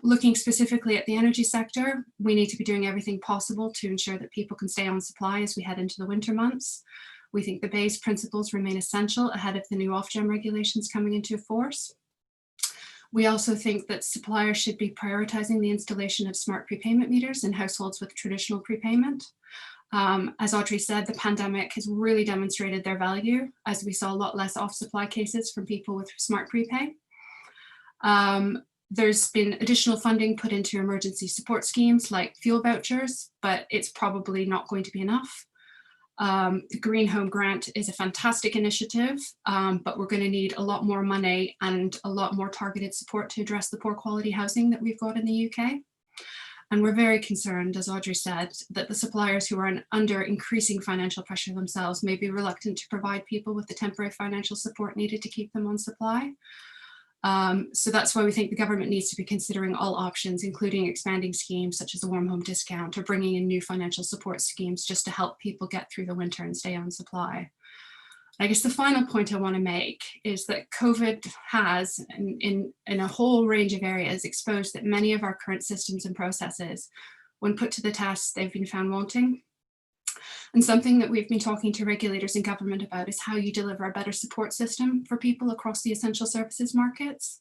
Looking specifically at the energy sector, we need to be doing everything possible to ensure that people can stay on supply as we head into the winter months. We think the BEIS principles remain essential ahead of the new Ofgem regulations coming into force. We also think that suppliers should be prioritizing the installation of smart prepayment meters in households with traditional prepayment. As Audrey said, the pandemic has really demonstrated their value as we saw a lot less off-supply cases from people with smart prepay. There's been additional funding put into emergency support schemes like fuel vouchers, but it's probably not going to be enough. The Green Home Grant is a fantastic initiative, but we're going to need a lot more money and a lot more targeted support to address the poor quality housing that we've got in the UK. And we're very concerned, as Audrey said, that the suppliers who are under increasing financial pressure themselves may be reluctant to provide people with the temporary financial support needed to keep them on supply. So that's why we think the government needs to be considering all options, including expanding schemes such as the warm home discount or bringing in new financial support schemes just to help people get through the winter and stay on supply. I guess the final point I want to make is that COVID has, in a whole range of areas, exposed that many of our current systems and processes, when put to the test, they've been found wanting. And something that we've been talking to regulators and government about is how you deliver a better support system for people across the essential services markets.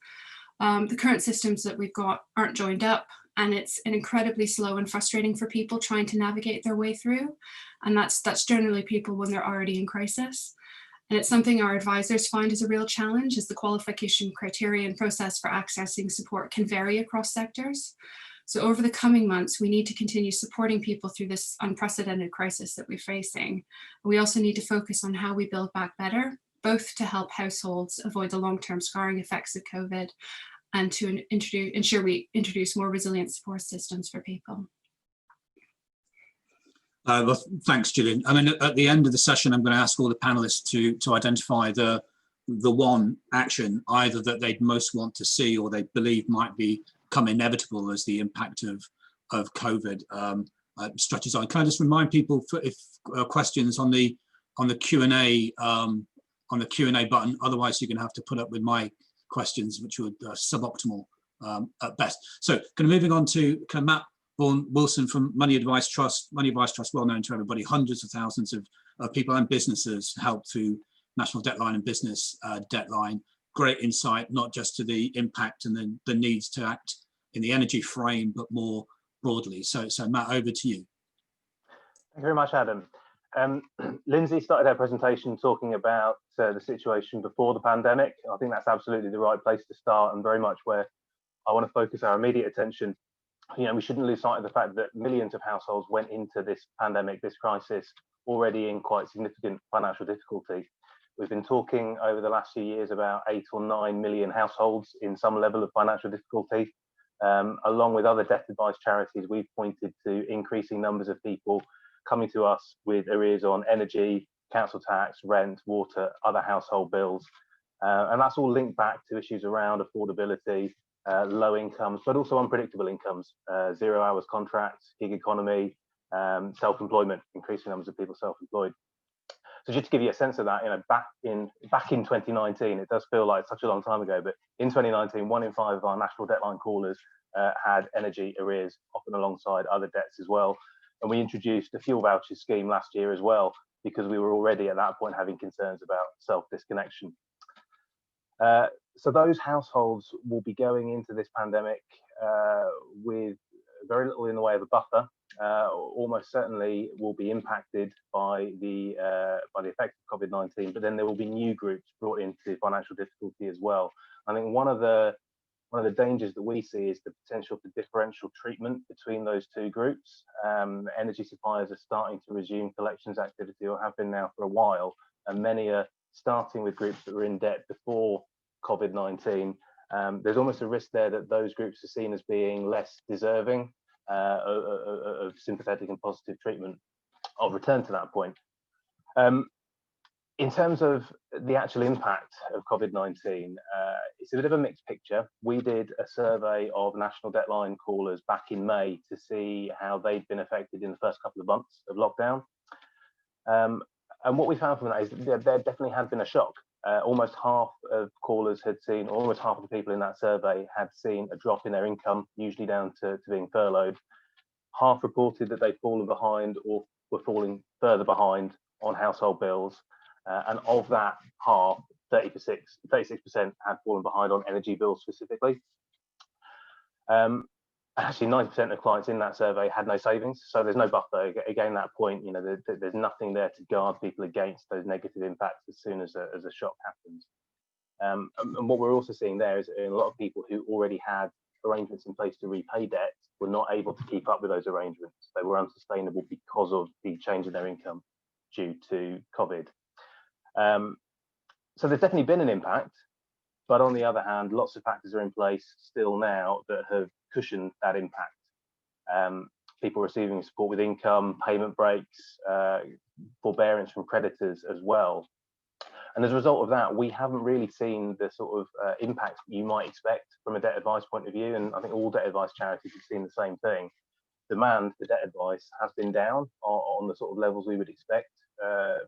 The current systems that we've got aren't joined up, and it's incredibly slow and frustrating for people trying to navigate their way through. And that's generally people when they're already in crisis. And it's something our advisors find is a real challenge, as the qualification criteria and process for accessing support can vary across sectors. So over the coming months, we need to continue supporting people through this unprecedented crisis that we're facing. We also need to focus on how we build back better, both to help households avoid the long-term scarring effects of COVID and to ensure we introduce more resilient support systems for people. Well, thanks, Gillian. I mean, at the end of the session, I'm going to ask all the panelists to identify the one action either that they'd most want to see or they believe might become inevitable as the impact of COVID stretches on. Can I just remind people if questions on the Q&A button? Otherwise, you're going to have to put up with my questions, which were suboptimal at best. So, moving on to Matt Vaughan Wilson from Money Advice Trust. Money Advice Trust, well known to everybody, hundreds of thousands of people and businesses helped through National Debtline and Business Debtline. Great insight, not just to the impact and the needs to act in the energy frame, but more broadly. So Matt, over to you. Thank you very much, Adam. Lindsay started her presentation talking about the situation before the pandemic. I think that's absolutely the right place to start, and very much where I want to focus our immediate attention. You know, we shouldn't lose sight of the fact that millions of households went into this pandemic, this crisis, already in quite significant financial difficulty. We've been talking over the last few years about 8 or 9 million households in some level of financial difficulty. Along with other debt advice charities, we've pointed to increasing numbers of people coming to us with arrears on energy, council tax, rent, water, other household bills. And that's all linked back to issues around affordability, low incomes, but also unpredictable incomes, 0 hours contracts, gig economy, self-employment, increasing numbers of people self-employed. So just to give you a sense of that, you know, back in 2019, it does feel like such a long time ago, but in 2019, 1 in 5 of our National Debtline callers had energy arrears, often alongside other debts as well. And we introduced a fuel voucher scheme last year as well, because we were already at that point having concerns about self-disconnection. So those households will be going into this pandemic with very little in the way of a buffer. Almost certainly will be impacted by the effect of COVID-19, but then there will be new groups brought into financial difficulty as well. I think one of the dangers that we see is the potential for differential treatment between those two groups. Energy suppliers are starting to resume collections activity, or have been now for a while, and many are starting with groups that were in debt before COVID-19. There's almost a risk there that those groups are seen as being less deserving of sympathetic and positive treatment. I'll return to that point. In terms of the actual impact of COVID-19, it's a bit of a mixed picture. We did a survey of National Debtline callers back in May to see how they'd been affected in the first couple of months of lockdown. And what we found from that is that there definitely had been a shock. Almost half of callers had seen, or almost half of the people in that survey had seen a drop in their income, usually down to being furloughed. Half reported that they'd fallen behind or were falling further behind on household bills. And of that half, 36% had fallen behind on energy bills specifically. Actually, 90% of clients in that survey had no savings, so there's no buffer. Again, that point, you know, there's nothing there to guard people against those negative impacts as soon as a shock happens. And what we're also seeing there is a lot of people who already had arrangements in place to repay debt were not able to keep up with those arrangements. They were unsustainable because of the change in their income. due to COVID. So there's definitely been an impact, but on the other hand, lots of factors are in place still now that have cushioned that impact. People receiving support with income, payment breaks, forbearance from creditors as well. And as a result of that, we haven't really seen the sort of impact you might expect from a debt advice point of view. And I think all debt advice charities have seen the same thing. Demand for debt advice has been down on the sort of levels we would expect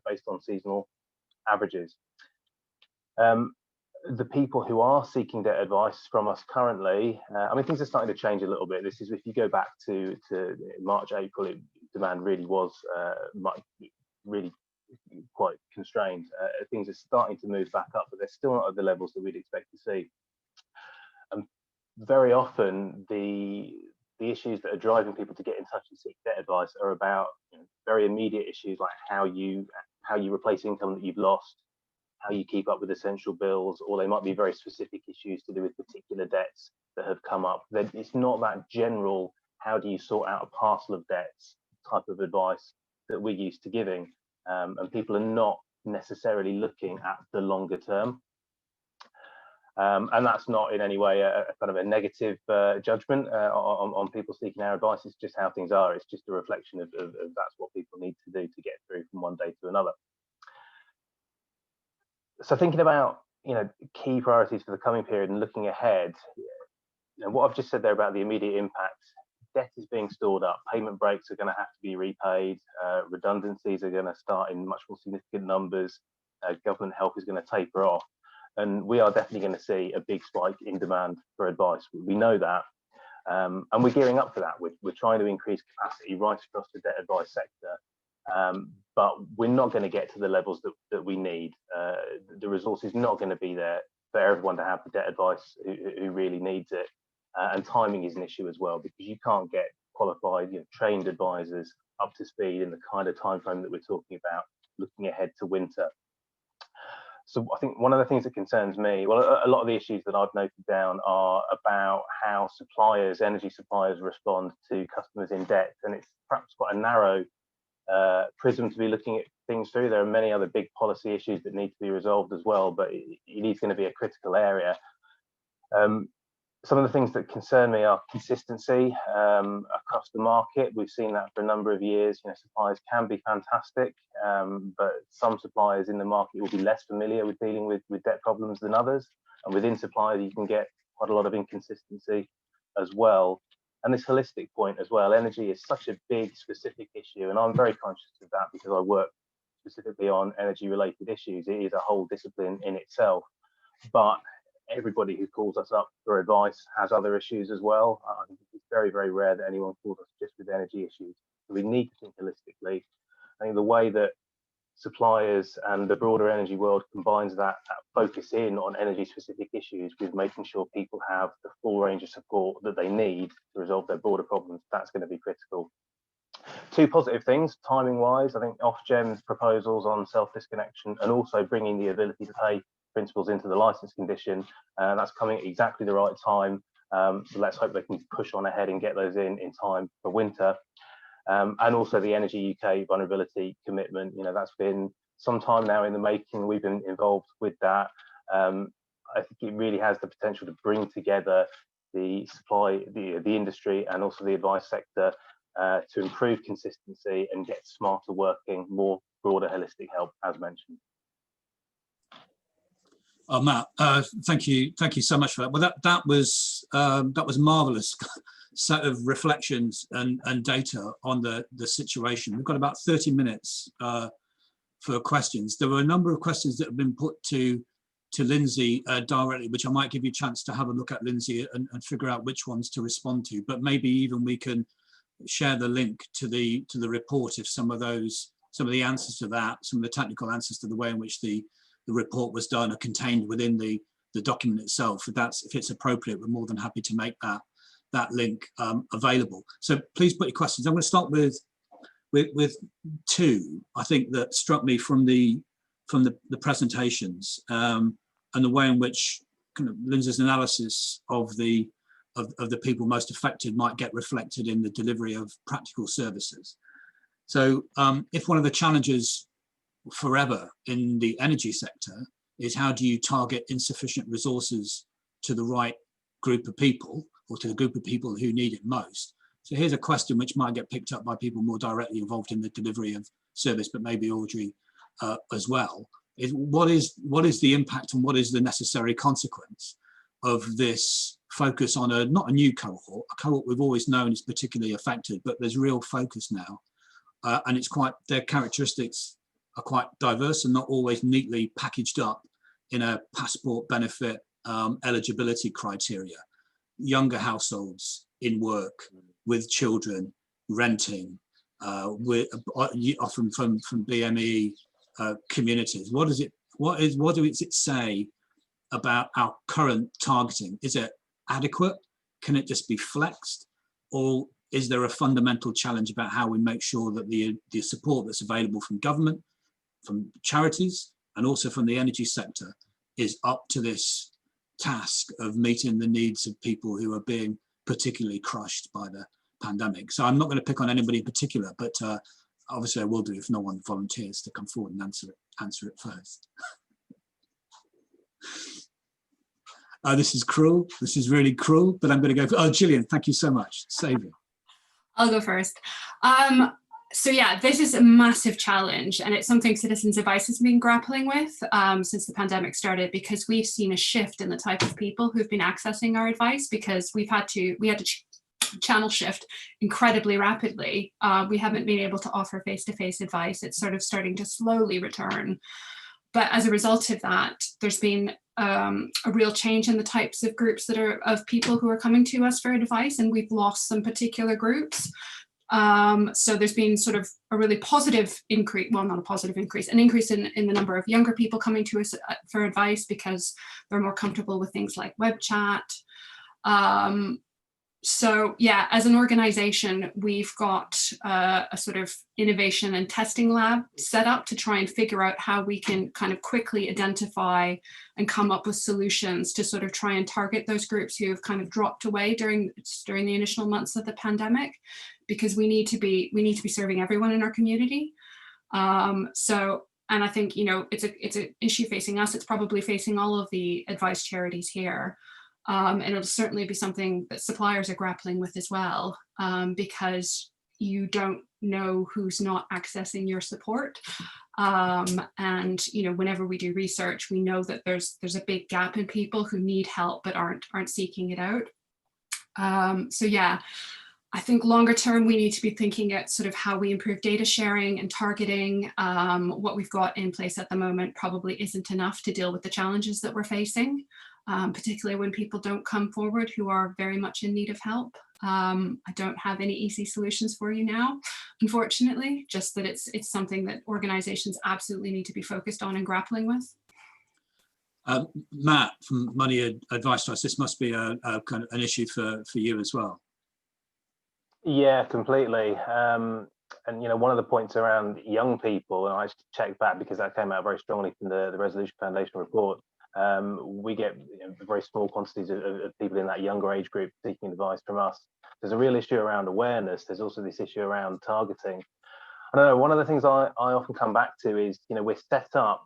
based on seasonal averages. The people who are seeking debt advice from us currently, I mean, things are starting to change a little bit. This is, if you go back to March, April, demand really was really quite constrained. Things are starting to move back up, but they're still not at the levels that we'd expect to see. Very often, the issues that are driving people to get in touch and seek debt advice are about very immediate issues like how you replace income that you've lost, how you keep up with essential bills, or they might be very specific issues to do with particular debts that have come up. It's not that general, how do you sort out a parcel of debts type of advice that we're used to giving. And people are not necessarily looking at the longer term. And that's not in any way a kind of a negative judgment on people seeking our advice. It's just how things are. It's just a reflection of that's what people need to do to get through from one day to another. So thinking about key priorities for the coming period and looking ahead, what I've just said there about the immediate impact, debt is being stored up, payment breaks are going to have to be repaid, redundancies are going to start in much more significant numbers, government help is going to taper off, and we are definitely going to see a big spike in demand for advice. We know that, and we're gearing up for that. We're trying to increase capacity right across the debt advice sector. But we're not going to get to the levels that we need. The resource is not going to be there for everyone to have the debt advice who really needs it. And timing is an issue as well, because you can't get qualified, trained advisors up to speed in the kind of time frame that we're talking about, looking ahead to winter. So I think one of the things that concerns me, well, a lot of the issues that I've noted down are about how energy suppliers respond to customers in debt. And it's perhaps quite a narrow prism to be looking at things through. There are many other big policy issues that need to be resolved as well, but it is going to be a critical area. Some of the things that concern me are consistency across the market. We've seen that for a number of years. Suppliers can be fantastic, but some suppliers in the market will be less familiar with dealing with debt problems than others. And within suppliers, you can get quite a lot of inconsistency as well. And this holistic point as well, energy is such a big specific issue, and I'm very conscious of that because I work specifically on energy related issues. It is a whole discipline in itself, but everybody who calls us up for advice has other issues as well. I think it's very, very rare that anyone calls us just with energy issues. So we need to think holistically. I think the way that suppliers and the broader energy world combines that focus in on energy specific issues with making sure people have the full range of support that they need to resolve their broader problems, that's going to be critical. Two positive things, timing wise, I think Ofgem's proposals on self-disconnection and also bringing the ability to pay principles into the license condition, that's coming at exactly the right time. So let's hope they can push on ahead and get those in time for winter. And also the Energy UK vulnerability commitment, that's been some time now in the making. We've been involved with that. I think it really has the potential to bring together the industry and also the advice sector to improve consistency and get smarter working, more broader holistic help, as mentioned. Oh, Matt, thank you so much for that. Well, that was marvelous set of reflections and data on the situation. We've got about 30 minutes for questions. There were a number of questions that have been put to Lindsay directly, which I might give you a chance to have a look at, Lindsay, and figure out which ones to respond to. But maybe even we can share the link to the report if some of the answers to that, some of the technical answers to the way in which the report was done are contained within the document itself. If it's appropriate, we're more than happy to make that link available. So please put your questions. I'm going to start with two, I think, that struck me from the presentations and the way in which kind of Lindsay's analysis of the people most affected might get reflected in the delivery of practical services. So if one of the challenges forever in the energy sector is how do you target insufficient resources to the right group of people, or to the group of people who need it most. So here's a question which might get picked up by people more directly involved in the delivery of service, but maybe Audrey as well, is what is the impact and what is the necessary consequence of this focus on not a new cohort, a cohort we've always known is particularly affected, but there's real focus now. And it's their characteristics are quite diverse and not always neatly packaged up in a passport benefit eligibility criteria. Younger households in work, with children, renting, often from BME communities. What does it say about our current targeting? Is it adequate? Can it just be flexed? Or is there a fundamental challenge about how we make sure that the support that's available from government, from charities, and also from the energy sector is up to this task of meeting the needs of people who are being particularly crushed by the pandemic? So I'm not going to pick on anybody in particular, but obviously I will do if no one volunteers to come forward and answer it first. This is cruel. This is really cruel, but I'm going to go. Gillian, thank you so much. Save it. I'll go first. So yeah, this is a massive challenge, and it's something Citizens Advice has been grappling with since the pandemic started, because we've seen a shift in the type of people who've been accessing our advice, because we had to channel shift incredibly rapidly. We haven't been able to offer face-to-face advice. It's sort of starting to slowly return. But as a result of that, there's been a real change in the types of groups of people who are coming to us for advice, and we've lost some particular groups. So there's been sort of a really positive increase, well, not a positive increase, an increase in the number of younger people coming to us for advice because they're more comfortable with things like web chat. So yeah, as an organization, we've got a sort of innovation and testing lab set up to try and figure out how we can kind of quickly identify and come up with solutions to sort of try and target those groups who have kind of dropped away during the initial months of the pandemic, because we need to be serving everyone in our community. And I think, you know, it's an issue facing us. It's probably facing all of the advice charities here. And it'll certainly be something that suppliers are grappling with as well, because you don't know who's not accessing your support. And, you know, whenever we do research, we know that there's a big gap in people who need help but aren't seeking it out. So yeah, I think longer term, we need to be thinking at sort of how we improve data sharing and targeting. What we've got in place at the moment probably isn't enough to deal with the challenges that we're facing. Particularly when people don't come forward who are very much in need of help. I don't have any easy solutions for you now, unfortunately, just that it's something that organizations absolutely need to be focused on and grappling with. Matt, from Money Advice Trust, this must be a kind of an issue for you as well. Yeah, completely. And, you know, one of the points around young people, and I checked back because that came out very strongly from the Resolution Foundation report. We get very small quantities of people in that younger age group seeking advice from us. There's a real issue around awareness. There's also this issue around targeting. I don't know, one of the things I often come back to is, you know, we're set up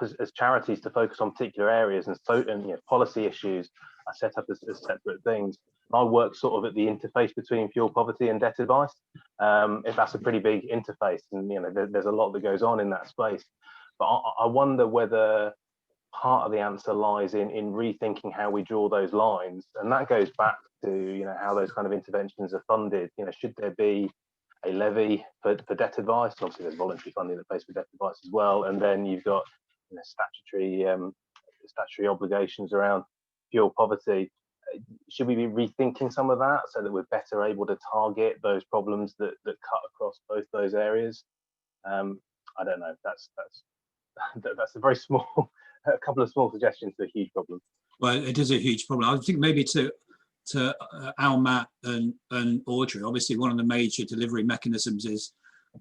as charities to focus on particular areas, and you know, policy issues are set up as separate things. I work sort of at the interface between fuel poverty and debt advice. If that's a pretty big interface, and you know, there's a lot that goes on in that space. But I wonder whether part of the answer lies in rethinking how we draw those lines, and that goes back to, you know, how those kind of interventions are funded. You know, should there be a levy for debt advice? Obviously, there's voluntary funding that pays for debt advice as well, and then you've got, you know, statutory obligations around fuel poverty. Should we be rethinking some of that so that we're better able to target those problems that cut across both those areas? I don't know. That's a very small, a couple of small suggestions to a huge problem. Well, it is a huge problem. I think maybe to Al, Matt and Audrey, obviously one of the major delivery mechanisms is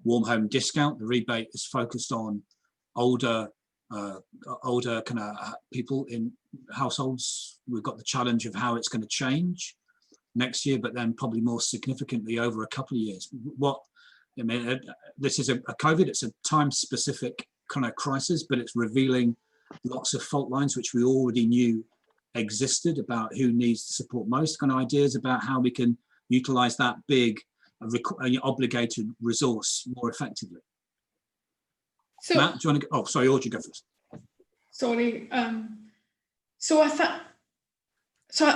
warm home discount. The rebate is focused on older kind of people in households. We've got the challenge of how it's going to change next year, but then probably more significantly over a couple of years. I mean, this is a COVID, it's a time-specific kind of crisis, but it's revealing lots of fault lines which we already knew existed about who needs the support most, kind of ideas about how we can utilize that big obligated resource more effectively. So, Matt, do you want to go? Oh, sorry, Audrey, go first. Sorry. So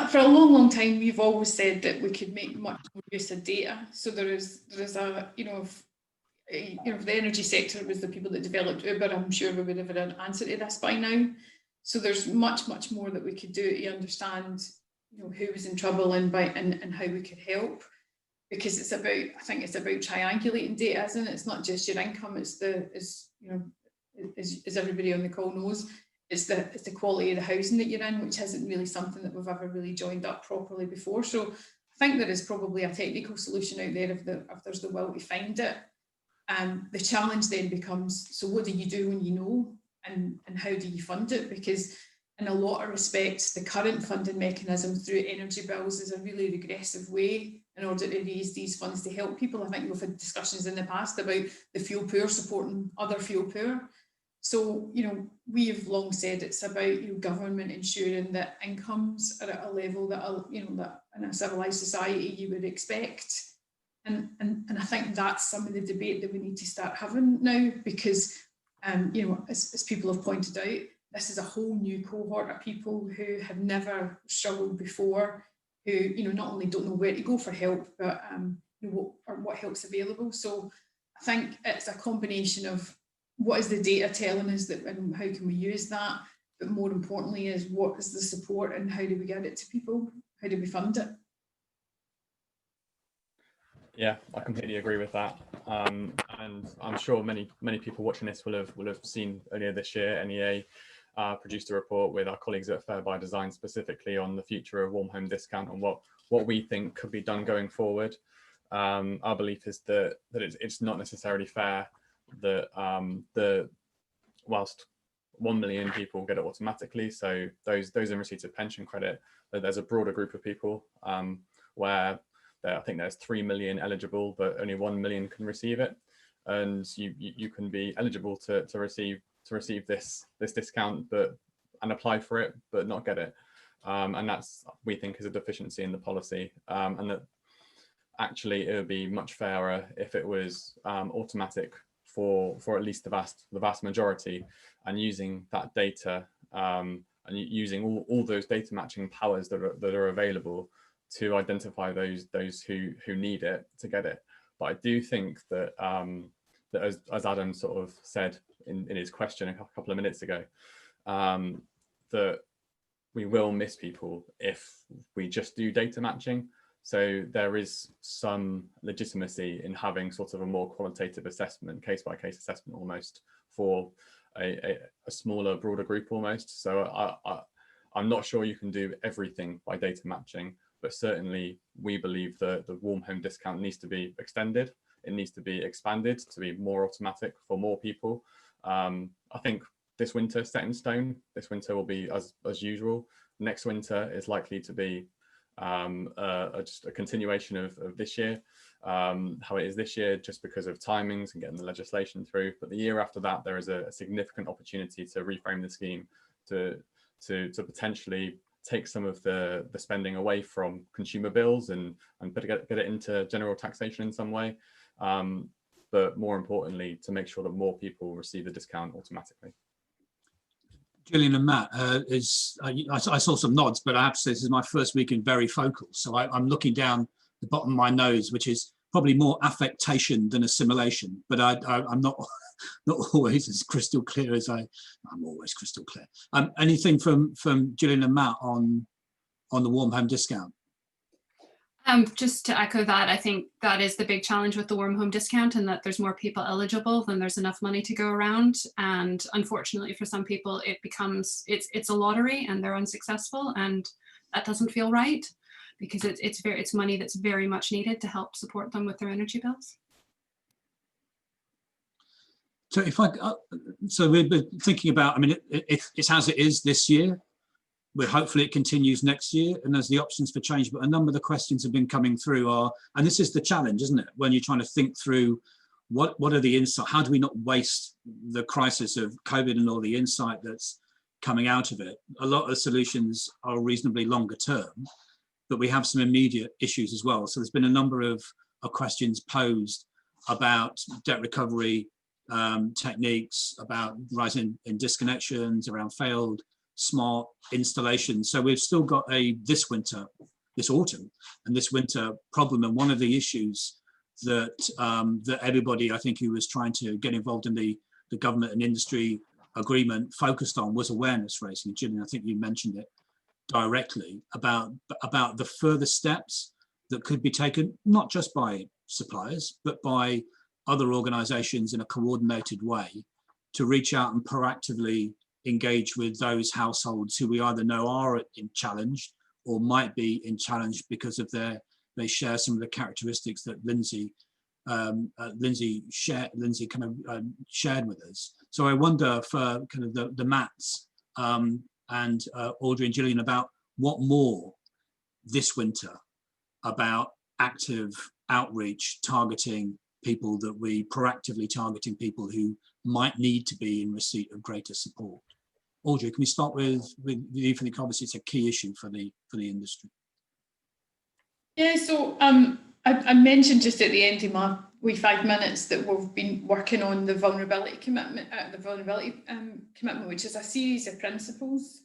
for a long time, we've always said that we could make much more use of data. So there is a, if the energy sector was the people that developed Uber, I'm sure we would have had an answer to this by now. So there's much more that we could do to understand, who was in trouble and how we could help. Because I think it's about triangulating data, isn't it? It's not just your income, it's as everybody on the call knows, it's the quality of the housing that you're in, which isn't really something that we've ever really joined up properly before. So I think there is probably a technical solution out there if there's the will to find it. The challenge then becomes, so what do you do when you know, and how do you fund it? Because in a lot of respects, the current funding mechanism through energy bills is a really regressive way in order to raise these funds to help people. I think we've had discussions in the past about the fuel poor supporting other fuel poor. So, we have long said it's about government ensuring that incomes are at a level that, that in a civilized society you would expect. And I think that's some of the debate that we need to start having now, because, as people have pointed out, this is a whole new cohort of people who have never struggled before, who, not only don't know where to go for help, but what help's available. So I think it's a combination of what is the data telling us that, and how can we use that? But more importantly is what is the support and how do we get it to people? How do we fund it? Yeah, I completely agree with that. And I'm sure many people watching this will have seen earlier this year, NEA produced a report with our colleagues at Fair by Design specifically on the future of warm home discount and what we think could be done going forward. Our belief is that it's not necessarily fair that whilst 1 million people get it automatically, so those in receipt of pension credit, there's a broader group of people where I think there's 3 million eligible, but only 1 million can receive it, and you can be eligible to receive this discount and apply for it but not get it, and that's, we think, is a deficiency in the policy, and that actually it would be much fairer if it was automatic for at least the vast majority, and using that data and using all those data matching powers that are available to identify those who need it to get it. But I do think that that as Adam sort of said in his question a couple of minutes ago, that we will miss people if we just do data matching. So there is some legitimacy in having sort of a more qualitative assessment, case-by-case assessment almost, for a smaller, broader group almost. So I'm not sure you can do everything by data matching, but certainly we believe that the warm home discount needs to be extended. It needs to be expanded to be more automatic for more people. I think this winter set in stone. This winter will be as usual. Next winter is likely to be just a continuation of this year, how it is this year, just because of timings and getting the legislation through. But the year after that, there is a significant opportunity to reframe the scheme to potentially take some of the spending away from consumer bills and get it into general taxation in some way. But more importantly, to make sure that more people receive the discount automatically. Gillian and Matt, I saw some nods, but I have to say this is my first week in very focal. So I'm looking down the bottom of my nose, which is probably more affectation than assimilation, but I'm not always as crystal clear as I'm always crystal clear. Anything from Gillian and Matt on the warm home discount? Just to echo that, I think that is the big challenge with the warm home discount, and that there's more people eligible than there's enough money to go around. And unfortunately for some people, it's a lottery and they're unsuccessful, and that doesn't feel right, because it's money that's very much needed to help support them with their energy bills. So we've been thinking about, I mean, it's as it is this year. Hopefully it continues next year, and there's the options for change. But a number of the questions have been coming through and this is the challenge, isn't it? When you're trying to think through what are the insights? How do we not waste the crisis of COVID and all the insight that's coming out of it? A lot of the solutions are reasonably longer term, but we have some immediate issues as well. So there's been a number of questions posed about debt recovery techniques, about rising in disconnections, around failed smart installations. So we've still got this autumn and this winter problem. And one of the issues that everybody, I think, who was trying to get involved in the government and industry agreement focused on was awareness raising. Gillian, I think you mentioned it directly about the further steps that could be taken, not just by suppliers, but by other organizations in a coordinated way to reach out and proactively engage with those households who we either know are in challenge or might be in challenge because of they share some of the characteristics that Lindsay shared with us. So I wonder for kind of the Mats and Audrey and Gillian about what more this winter about active outreach, targeting people that we proactively targeting people who might need to be in receipt of greater support. Audrey, can we start with you? For the obviously it's a key issue for the industry. Yeah, so I mentioned just at the end of my wee 5 minutes that we've been working on the vulnerability commitment, which is a series of principles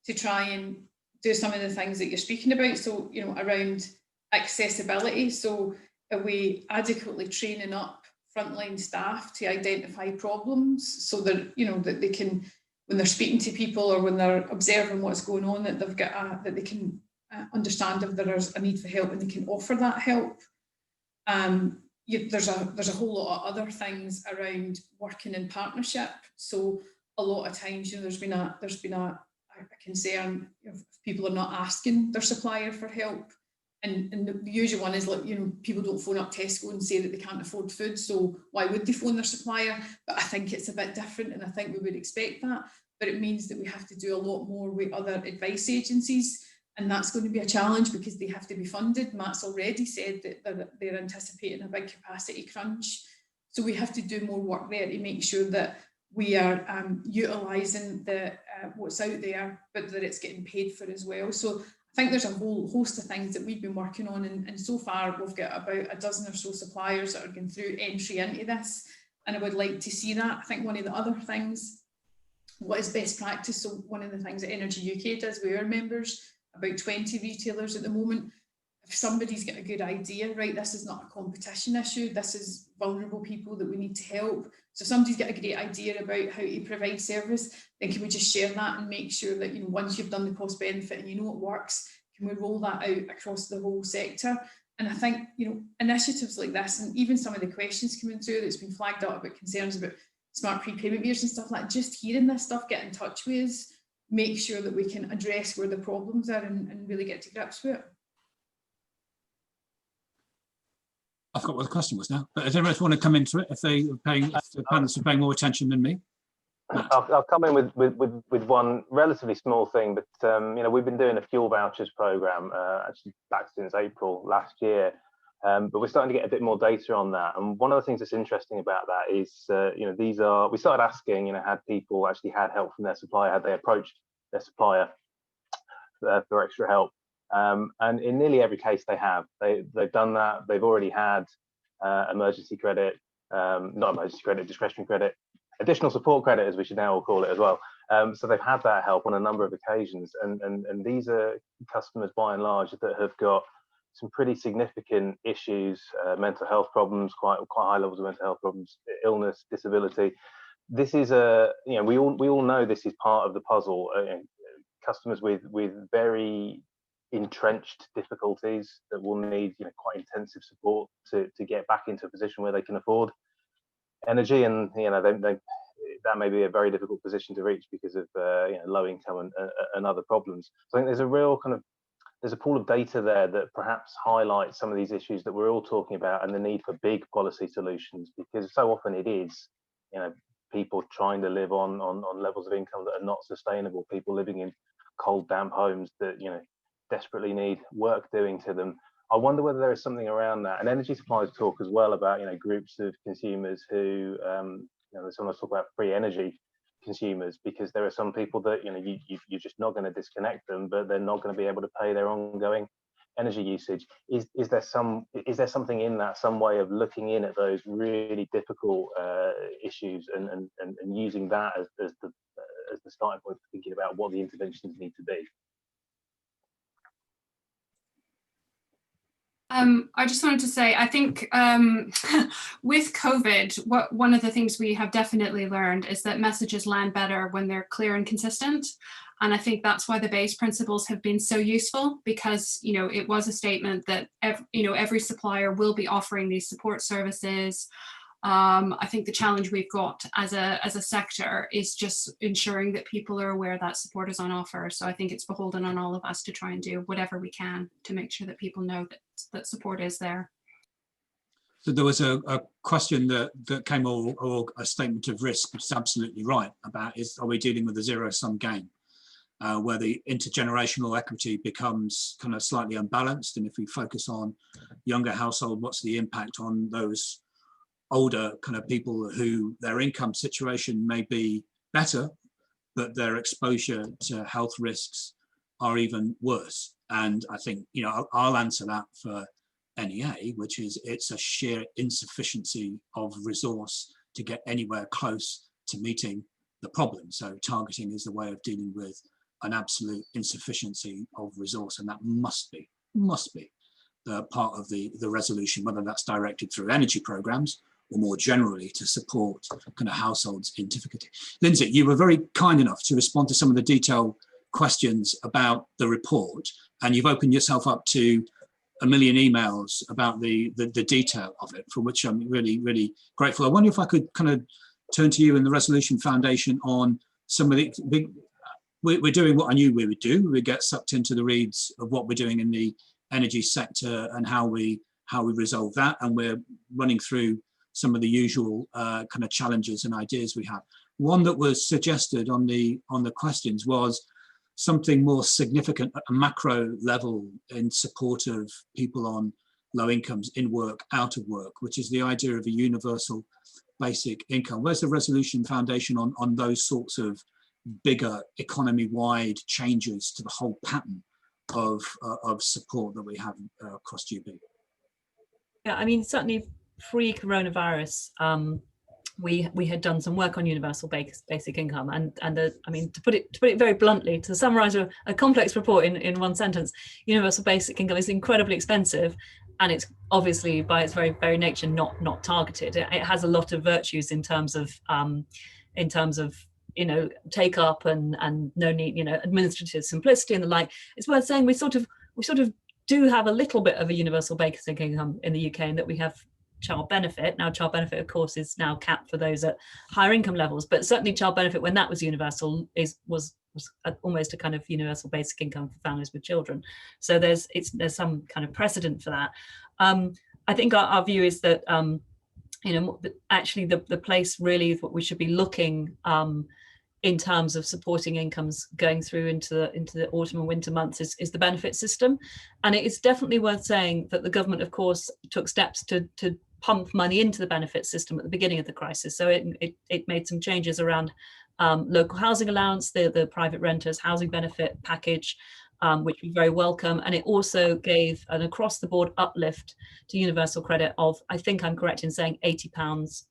to try and do some of the things that you're speaking about. So, you know, around accessibility. So are we adequately training up frontline staff to identify problems so that, you know, that they can, when they're speaking to people or when they're observing what's going on, that they've got that they can understand if there's a need for help and they can offer that help. There's a whole lot of other things around working in partnership. So a lot of times, you know, there's been a concern if people are not asking their supplier for help. And the usual one is, like, you know, people don't phone up Tesco and say that they can't afford food, so why would they phone their supplier? But I think it's a bit different, and I think we would expect that. But it means that we have to do a lot more with other advice agencies, and that's going to be a challenge because they have to be funded. Matt's already said that they're anticipating a big capacity crunch. So we have to do more work there to make sure that we are utilising what's out there, but that it's getting paid for as well. So I think there's a whole host of things that we've been working on, and so far we've got about a dozen or so suppliers that are going through entry into this, and I would like to see that. I think one of the other things, what is best practice, so one of the things that Energy UK does with our members, about 20 retailers at the moment, if somebody's got a good idea, right, this is not a competition issue, this is vulnerable people that we need to help. So if somebody's got a great idea about how to provide service, then can we just share that and make sure that, you know, once you've done the cost benefit and you know it works, can we roll that out across the whole sector? And I think, you know, initiatives like this, and even some of the questions coming through that's been flagged up about concerns about smart prepayment meters and stuff like that, just hearing this stuff, get in touch with us, make sure that we can address where the problems are and really get to grips with it. I forgot what the question was now, but does anyone want to come into it if the panelists are paying more attention than me? I'll come in with one relatively small thing, but you know, we've been doing a fuel vouchers program actually back since April last year, but we're starting to get a bit more data on that. And one of the things that's interesting about that is, you know, we started asking, you know, had people actually had help from their supplier, had they approached their supplier for extra help? And in nearly every case they have. They've done that. They've already had emergency credit, not emergency credit, discretionary credit, additional support credit, as we should now all call it as well. So they've had that help on a number of occasions. And these are customers by and large that have got some pretty significant issues, mental health problems, quite high levels of mental health problems, illness, disability. This is you know, we all know this is part of the puzzle. Customers with very entrenched difficulties that will need, you know, quite intensive support to get back into a position where they can afford energy, and you know, that may be a very difficult position to reach because of you know, low income and other problems. So I think there's a real there's a pool of data there that perhaps highlights some of these issues that we're all talking about and the need for big policy solutions, because so often it is, you know, people trying to live on levels of income that are not sustainable, people living in cold, damp homes that, you know, desperately need work doing to them. I wonder whether there is something around that. And energy suppliers talk as well about, groups of consumers who, they sometimes talk about free energy consumers, because there are some people that, you're just not going to disconnect them, but they're not going to be able to pay their ongoing energy usage. Is there something in that, some way of looking in at those really difficult issues and using that as the starting point for thinking about what the interventions need to be? I just wanted to say, I think with COVID, one of the things we have definitely learned is that messages land better when they're clear and consistent. And I think that's why the BASE principles have been so useful, because, it was a statement that, every supplier will be offering these support services. I think the challenge we've got as a sector is just ensuring that people are aware that support is on offer. So I think it's beholden on all of us to try and do whatever we can to make sure that people know that support is there. So there was a question that came, or a statement of risk, which is absolutely right, about are we dealing with a zero-sum game, where the intergenerational equity becomes kind of slightly unbalanced, and if we focus on younger household, what's the impact on those older kind of people who their income situation may be better, but their exposure to health risks are even worse. And I think, I'll answer that for NEA, which is it's a sheer insufficiency of resource to get anywhere close to meeting the problem. So targeting is the way of dealing with an absolute insufficiency of resource, and that must be the part of the resolution, whether that's directed through energy programs or more generally to support kind of households in difficulty. Lindsay, you were very kind enough to respond to some of the detailed questions about the report, and you've opened yourself up to a million emails about the detail of it, for which I'm really, really grateful. I wonder if I could kind of turn to you and the Resolution Foundation on some of the big, we're doing what I knew we would do. We get sucked into the reeds of what we're doing in the energy sector and how we resolve that, and we're running through some of the usual kind of challenges and ideas we have. One that was suggested on the questions was something more significant at a macro level in support of people on low incomes, in work, out of work, which is the idea of a universal basic income. Where's the Resolution Foundation on those sorts of bigger economy-wide changes to the whole pattern of support that we have across GB? Yeah, I mean, certainly pre-coronavirus, we had done some work on universal basic income, and I mean, to put it very bluntly, to summarize a complex report in one sentence, universal basic income is incredibly expensive, and it's obviously by its very very nature not targeted. It has a lot of virtues in terms of take up and no need, administrative simplicity and the like. It's worth saying we sort of do have a little bit of a universal basic income in the UK, in that we have child benefit. Now, child benefit, of course, is now capped for those at higher income levels, but certainly child benefit, when that was universal, was almost a kind of universal basic income for families with children. So there's some kind of precedent for that. I think our view is that actually the place really what we should be looking in terms of supporting incomes going through into the autumn and winter months is the benefit system. And it is definitely worth saying that the government, of course, took steps to pump money into the benefit system at the beginning of the crisis. So it made some changes around local housing allowance, the private renters housing benefit package, which we very welcome. And it also gave an across the board uplift to universal credit of, I think I'm correct in saying, £80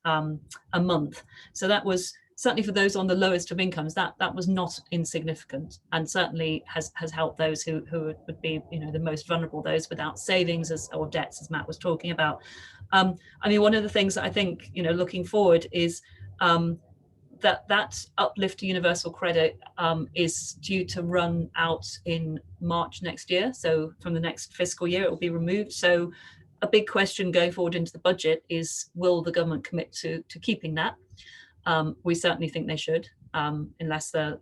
a month. So that was certainly for those on the lowest of incomes, that was not insignificant, and certainly has helped those who would be the most vulnerable, those without savings or debts, as Matt was talking about. I mean, one of the things that I think looking forward is that uplift to universal credit is due to run out in March next year. So from the next fiscal year, it will be removed. So a big question going forward into the budget is, will the government commit to keeping that? We certainly think they should, unless there's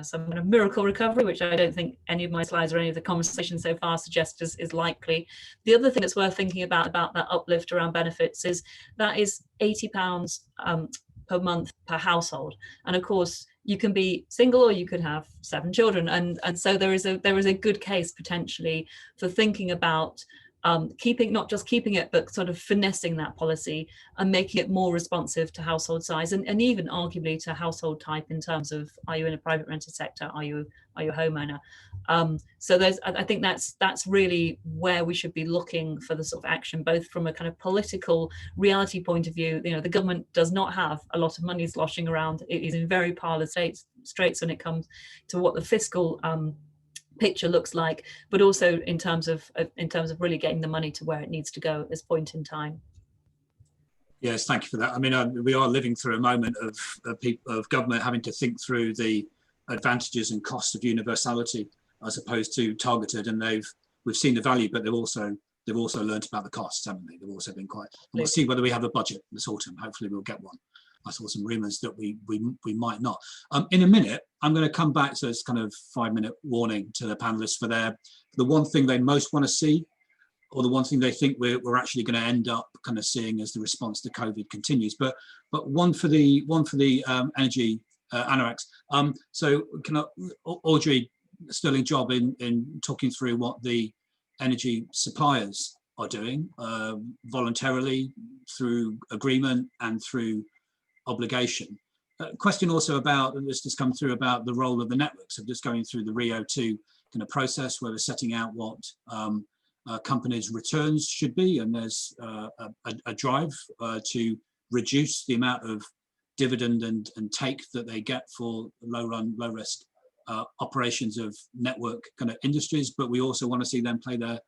some kind of miracle recovery, which I don't think any of my slides or any of the conversation so far suggest is likely. The other thing that's worth thinking about that uplift around benefits is that is £80 per month per household, and of course you can be single or you could have 7 children, and so there is a good case potentially for thinking about not just keeping it, but sort of finessing that policy and making it more responsive to household size and even arguably to household type in terms of, are you in a private rented sector? Are you a homeowner? So I think that's really where we should be looking for the sort of action, both from a kind of political reality point of view. The government does not have a lot of money sloshing around. It is in very parlous straits when it comes to what the fiscal picture looks like, but also in terms of really getting the money to where it needs to go at this point in time. Yes, thank you for that. I mean, we are living through a moment of government having to think through the advantages and costs of universality as opposed to targeted, and we've seen the value, but they've also learnt about the costs, haven't they? They've also been quite. And we'll see whether we have a budget this autumn. Hopefully, we'll get one. I saw some rumours that we might not. In a minute, I'm going to come back, so it's kind of 5-minute warning to the panelists for the one thing they most want to see, or the one thing they think we're actually going to end up kind of seeing as the response to COVID continues. But one for the energy anoraks. So can Audrey, sterling job in talking through what the energy suppliers are doing voluntarily through agreement and through obligation. Question also about, and this has come through, about the role of the networks. So just going through the RIIO-2 kind of process where we're setting out what companies' returns should be, and there's a drive to reduce the amount of dividend and take that they get for low risk operations of network kind of industries, but we also want to see them play their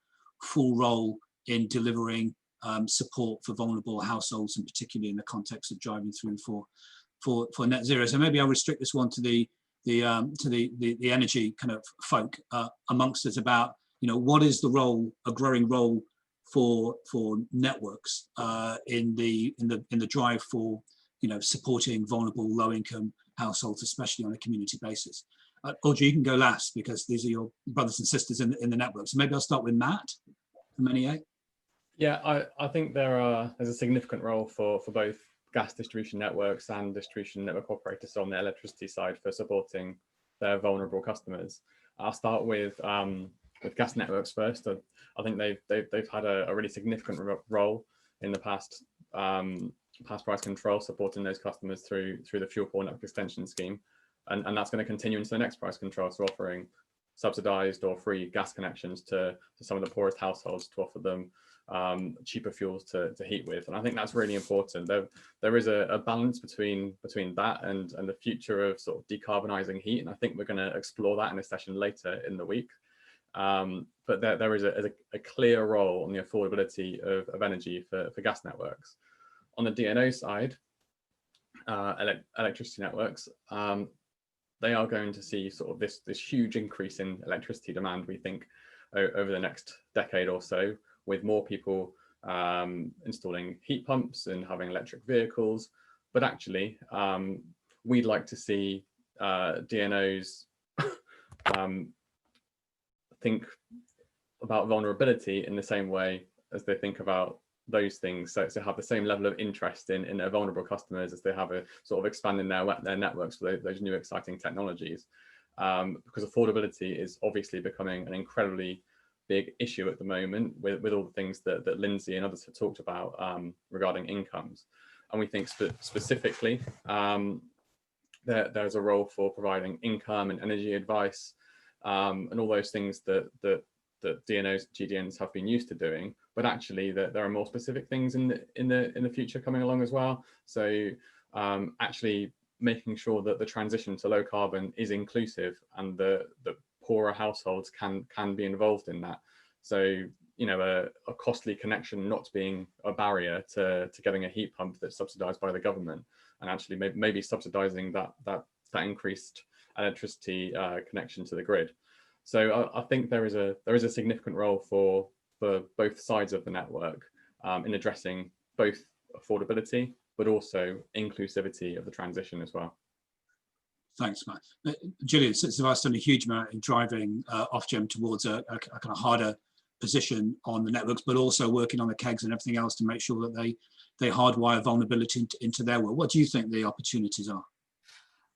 full role in delivering support for vulnerable households, and particularly in the context of driving through for net zero. So maybe I'll restrict this one to the energy kind of folk amongst us about, what is the role, a growing role for networks in the drive for supporting vulnerable low income households, especially on a community basis. Audrey, you can go last because these are your brothers and sisters in the network. So maybe I'll start with Matt from NEA. Yeah, I think there's a significant role for both gas distribution networks and distribution network operators on the electricity side for supporting their vulnerable customers. I'll start with gas networks first. I think they've had a really significant role in the past price control, supporting those customers through the fuel pool network extension scheme, and that's going to continue into the next price control, so offering subsidised or free gas connections to some of the poorest households to offer them cheaper fuels to heat with. And I think that's really important. There is a balance between that and the future of sort of decarbonising heat, and I think we're going to explore that in a session later in the week. But there is a clear role on the affordability of energy for gas networks. On the DNO side, electricity networks, they are going to see sort of this huge increase in electricity demand, we think, over the next decade or so, with more people installing heat pumps and having electric vehicles. But actually, we'd like to see DNOs think about vulnerability in the same way as they think about those things, so have the same level of interest in their vulnerable customers as they have a sort of expanding their networks for those new exciting technologies, because affordability is obviously becoming an incredibly big issue at the moment with all the things that Lindsay and others have talked about regarding incomes. And we think specifically there's a role for providing income and energy advice and all those things that DNOs, GDNs have been used to doing, but actually there are more specific things in the future coming along as well. So actually making sure that the transition to low carbon is inclusive and the poorer households can be involved in that. So a costly connection not being a barrier to getting a heat pump that's subsidised by the government, and actually maybe subsidising that increased electricity connection to the grid. So I think there is a significant role for both sides of the network in addressing both affordability but also inclusivity of the transition as well. Thanks, Matt. Gillian, since I've done a huge amount in driving Ofgem towards a kind of harder position on the networks, but also working on the kegs and everything else to make sure that they hardwire vulnerability into their world. What do you think the opportunities are?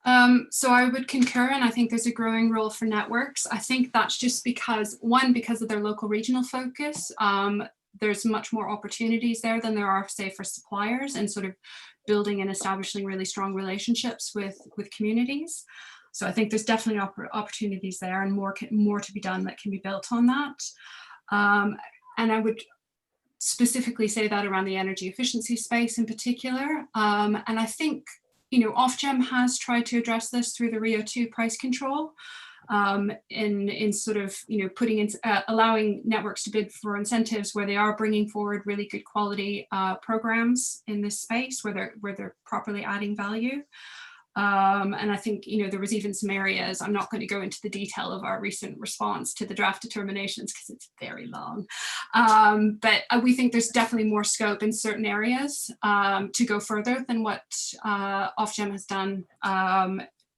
So I would concur, and I think there's a growing role for networks. I think that's just because, one, because of their local regional focus, there's much more opportunities there than there are, say, for suppliers, and sort of building and establishing really strong relationships with communities. So I think there's definitely opportunities there, and more to be done that can be built on that. And I would specifically say that around the energy efficiency space in particular. And I think, Ofgem has tried to address this through the RIIO-2 price control, in sort of, putting in, allowing networks to bid for incentives where they are bringing forward really good quality programs in this space where they're properly adding value. And I think, there was even some areas, I'm not going to go into the detail of our recent response to the draft determinations because it's very long, but we think there's definitely more scope in certain areas to go further than what Ofgem has done,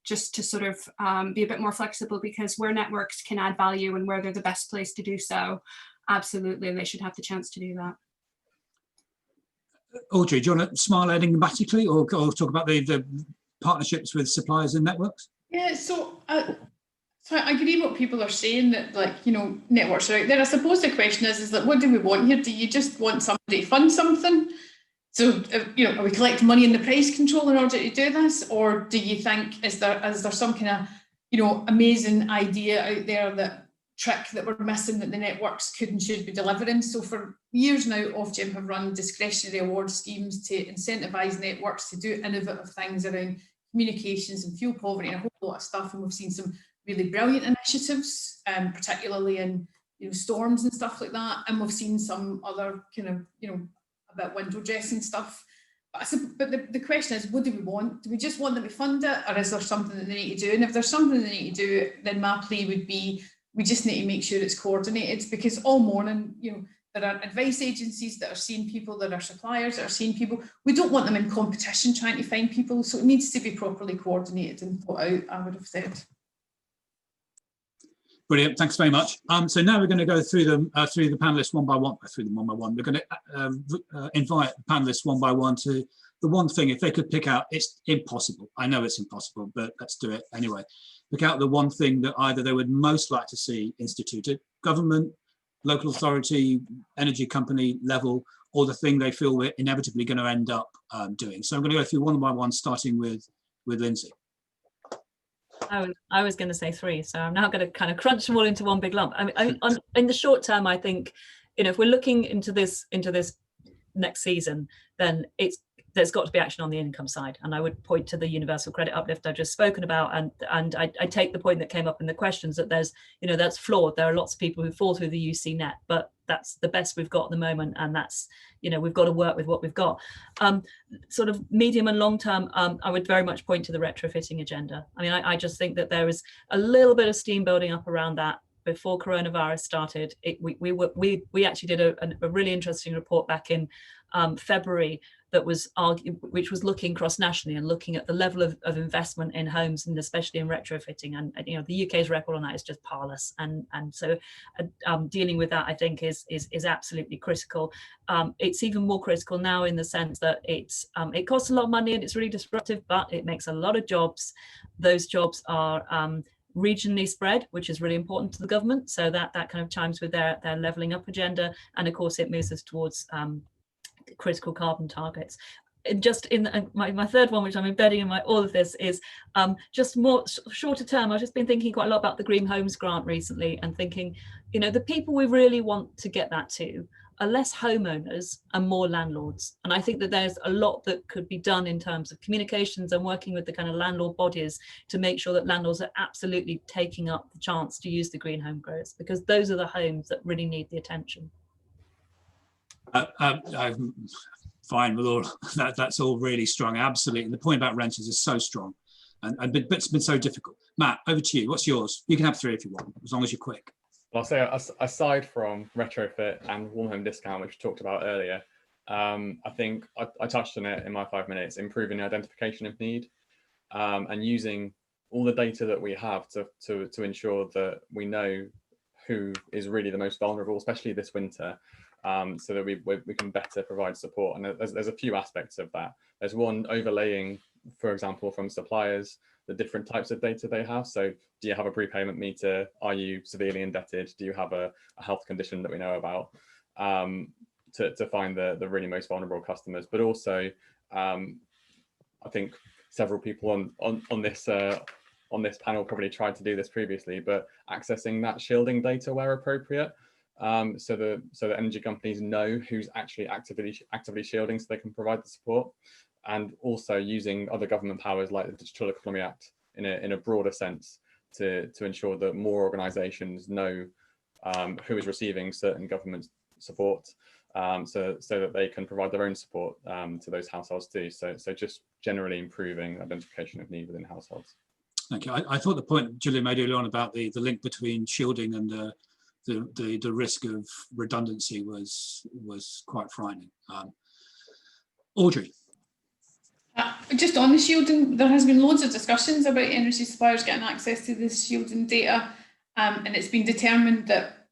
just to sort of be a bit more flexible, because where networks can add value and where they're the best place to do so, absolutely, they should have the chance to do that. Audrey, do you want to smile enigmatically or talk about the partnerships with suppliers and networks? Yeah, so I agree what people are saying, that networks are out there. I suppose the question is that what do we want here? Do you just want somebody to fund something? So are we collecting money in the price control in order to do this, or do you think is there some kind of amazing idea out there, that trick that we're missing that the networks could and should be delivering? So for years now, Ofgem have run discretionary award schemes to incentivise networks to do innovative things around communications and fuel poverty and a whole lot of stuff, and we've seen some really brilliant initiatives, particularly in storms and stuff like that, and we've seen some other kind of a bit window dressing stuff. But the question is, what do we want? Do we just want them to fund it, or is there something that they need to do? And if there's something they need to do, then my plea would be, we just need to make sure it's coordinated, because all morning, there are advice agencies that are seeing people, there are suppliers that are seeing people. We don't want them in competition trying to find people, so it needs to be properly coordinated and thought out, I would have said. Brilliant, thanks very much. So now we're going to go through them, through the panelists one by one. We're going to invite the panelists one by one to the one thing, if they could pick out, it's impossible. I know it's impossible, but let's do it anyway. Pick out the one thing that either they would most like to see instituted, government, local authority, energy company level, or the thing they feel we're inevitably going to end up doing. So I'm going to go through one by one, starting with Lindsay. I was going to say 3, so I'm now going to kind of crunch them all into one big lump. In the short term, I think, if we're looking into this next season, then there's got to be action on the income side, and I would point to the universal credit uplift I've just spoken about, and I take the point that came up in the questions that there's that's flawed. There are lots of people who fall through the UC net, but that's the best we've got at the moment, and that's we've got to work with what we've got. Sort of medium and long term, I would very much point to the retrofitting agenda. I just think that there is a little bit of steam building up around that. Before coronavirus started, we actually did a really interesting report back in February which was looking cross-nationally and looking at the level of investment in homes, and especially in retrofitting, and the UK's record on that is just parlous, and so dealing with that, I think, is absolutely critical. It's even more critical now in the sense that it costs a lot of money and it's really disruptive, but it makes a lot of jobs. Those jobs are regionally spread, which is really important to the government, so that kind of chimes with their levelling up agenda, and of course it moves us towards critical carbon targets. Just in my third one, which I'm embedding in all of this, is just more shorter term. I've just been thinking quite a lot about the Green Homes Grant recently, and thinking, the people we really want to get that to are less homeowners and more landlords. And I think that there's a lot that could be done in terms of communications and working with the kind of landlord bodies to make sure that landlords are absolutely taking up the chance to use the green home growers, because those are the homes that really need the attention. I'm fine with all that. That's all really strong. Absolutely. The point about renters is so strong, but it's been so difficult. Matt, over to you. What's yours? You can have 3 if you want, as long as you're quick. Well, I'll say, aside from retrofit and warm home discount, which we talked about earlier, I think I touched on it in my 5 minutes, improving identification of need, and using all the data that we have to ensure that we know who is really the most vulnerable, especially this winter, so that we can better provide support. And there's a few aspects of that. There's one, overlaying for example, from suppliers, the different types of data they have. So do you have a prepayment meter? Are you severely indebted? Do you have a health condition that we know about? To find the really most vulnerable customers. But also, I think several people on this panel probably tried to do this previously, but accessing that shielding data where appropriate, so that energy companies know who's actually actively shielding, so they can provide the support, and also using other government powers like the Digital Economy Act in a broader sense to ensure that more organisations know who is receiving certain government support, so that they can provide their own support to those households too. So just generally improving identification of need within households. Thank you. I thought the point Julian made earlier on about the link between shielding and the risk of redundancy was quite frightening. Audrey. Just on the shielding, there has been loads of discussions about energy suppliers getting access to this shielding data, and it's been determined that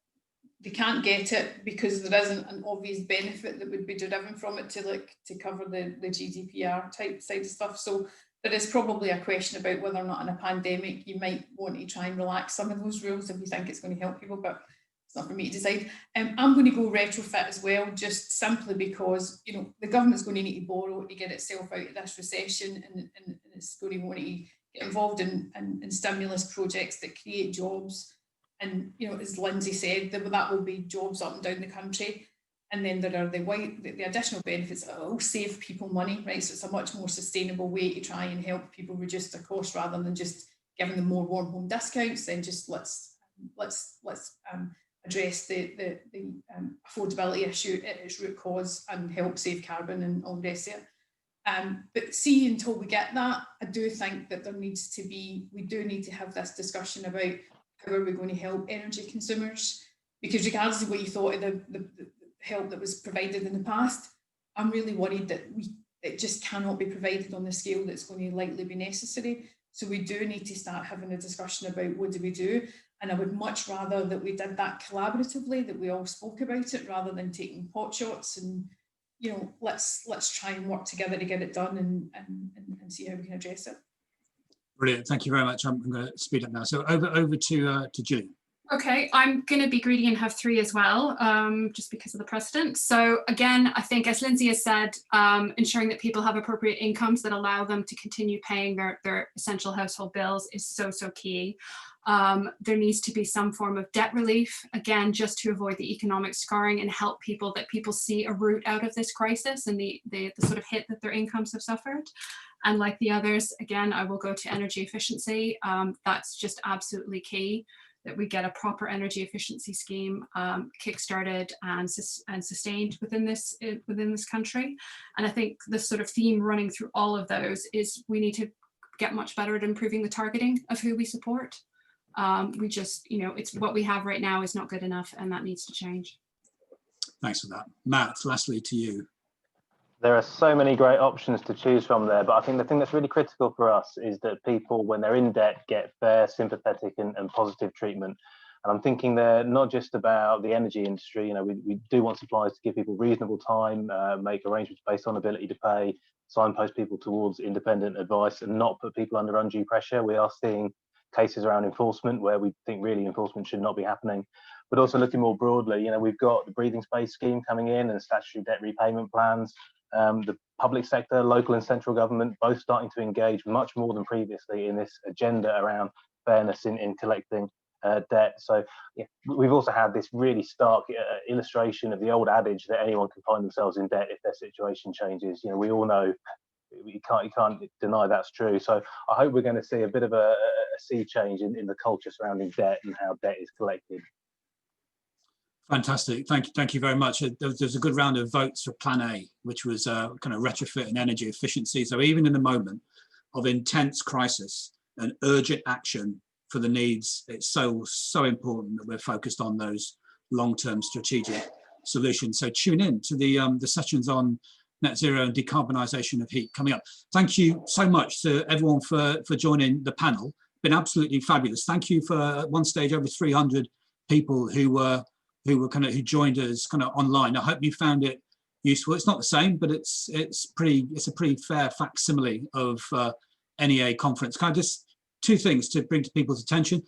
they can't get it because there isn't an obvious benefit that would be deriving from it to cover the GDPR type side of stuff. So there is probably a question about whether or not in a pandemic you might want to try and relax some of those rules if you think it's going to help people, but it's not for me to decide. I'm going to go retrofit as well, just simply because, you know, the government's going to need to borrow to get itself out of this recession, and it's going to want to get involved in stimulus projects that create jobs. And, you know, as Lindsay said, that will be jobs up and down the country. And then there are the additional benefits that will save people money, right? So it's a much more sustainable way to try and help people reduce their costs rather than just giving them more warm home discounts. Then just let's address the affordability issue at its root cause and help save carbon and all the rest of it. But see, until we get that, I do think that we do need to have this discussion about how are we going to help energy consumers, because regardless of what you thought of the help that was provided in the past, I'm really worried that it just cannot be provided on the scale that's going to likely be necessary. So we do need to start having a discussion about what do we do. And I would much rather that we did that collaboratively, that we all spoke about it rather than taking pot shots and, you know, let's try and work together to get it done and see how we can address it. Brilliant. Thank you very much. I'm going to speed up now. So over to Gillian. Okay, I'm going to be greedy and have 3 as well, just because of the precedent. So again, I think, as Lindsay has said, ensuring that people have appropriate incomes that allow them to continue paying their essential household bills is so key. There needs to be some form of debt relief, again, just to avoid the economic scarring and help people, that people see a route out of this crisis and the sort of hit that their incomes have suffered. And like the others, again, I will go to energy efficiency. That's just absolutely key, that we get a proper energy efficiency scheme kickstarted and sustained within this country. And I think the sort of theme running through all of those is we need to get much better at improving the targeting of who we support. We just, you know, it's what we have right now is not good enough, and that needs to change. Thanks for that. Matt, lastly to you. There are so many great options to choose from there, but I think the thing that's really critical for us is that people, when they're in debt, get fair, sympathetic and positive treatment. And I'm thinking there not just about the energy industry. You know, we do want suppliers to give people reasonable time, make arrangements based on ability to pay, signpost people towards independent advice and not put people under undue pressure. We are seeing cases around enforcement where we think really enforcement should not be happening. But also looking more broadly, you know, we've got the breathing space scheme coming in and statutory debt repayment plans. The public sector, local and central government, both starting to engage much more than previously in this agenda around fairness in collecting debt. So yeah, we've also had this really stark illustration of the old adage that anyone can find themselves in debt if their situation changes. You know, we all know you can't deny that's true. So I hope we're going to see a bit of a sea change in the culture surrounding debt and how debt is collected. Fantastic. Thank you very much. There's a good round of votes for Plan A, which was kind of retrofit and energy efficiency. So even in the moment of intense crisis and urgent action for the needs, it's so important that we're focused on those long-term strategic solutions. So tune in to the sessions on net zero and decarbonisation of heat coming up. Thank you so much to everyone for joining the panel. Been absolutely fabulous. Thank you for, at one stage, over 300 people who joined us kind of online. I hope you found it useful. It's not the same, but it's a pretty fair facsimile of NEA conference. Kind of just two things to bring to people's attention.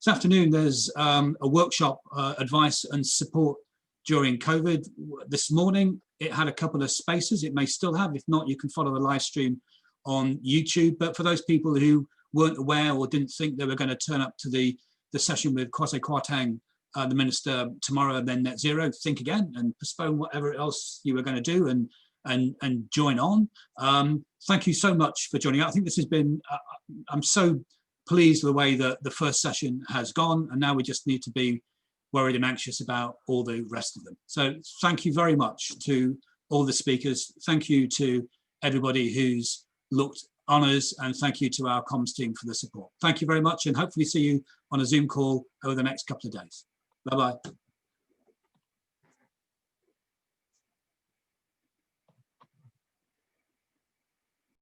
This afternoon, there's a workshop, advice and support during COVID. This morning, it had a couple of spaces. It may still have. If not, you can follow the live stream on YouTube. But for those people who weren't aware or didn't think they were going to turn up to the session with Kwasi Kwarteng, the Minister, tomorrow and then Net Zero, think again and postpone whatever else you were going to do and join on. Thank you so much for joining. I think this has been, I'm so pleased with the way that the first session has gone, and now we just need to be worried and anxious about all the rest of them. So thank you very much to all the speakers. Thank you to everybody who's looked on us, and thank you to our comms team for the support. Thank you very much, and hopefully see you on a Zoom call over the next couple of days. Bye-bye.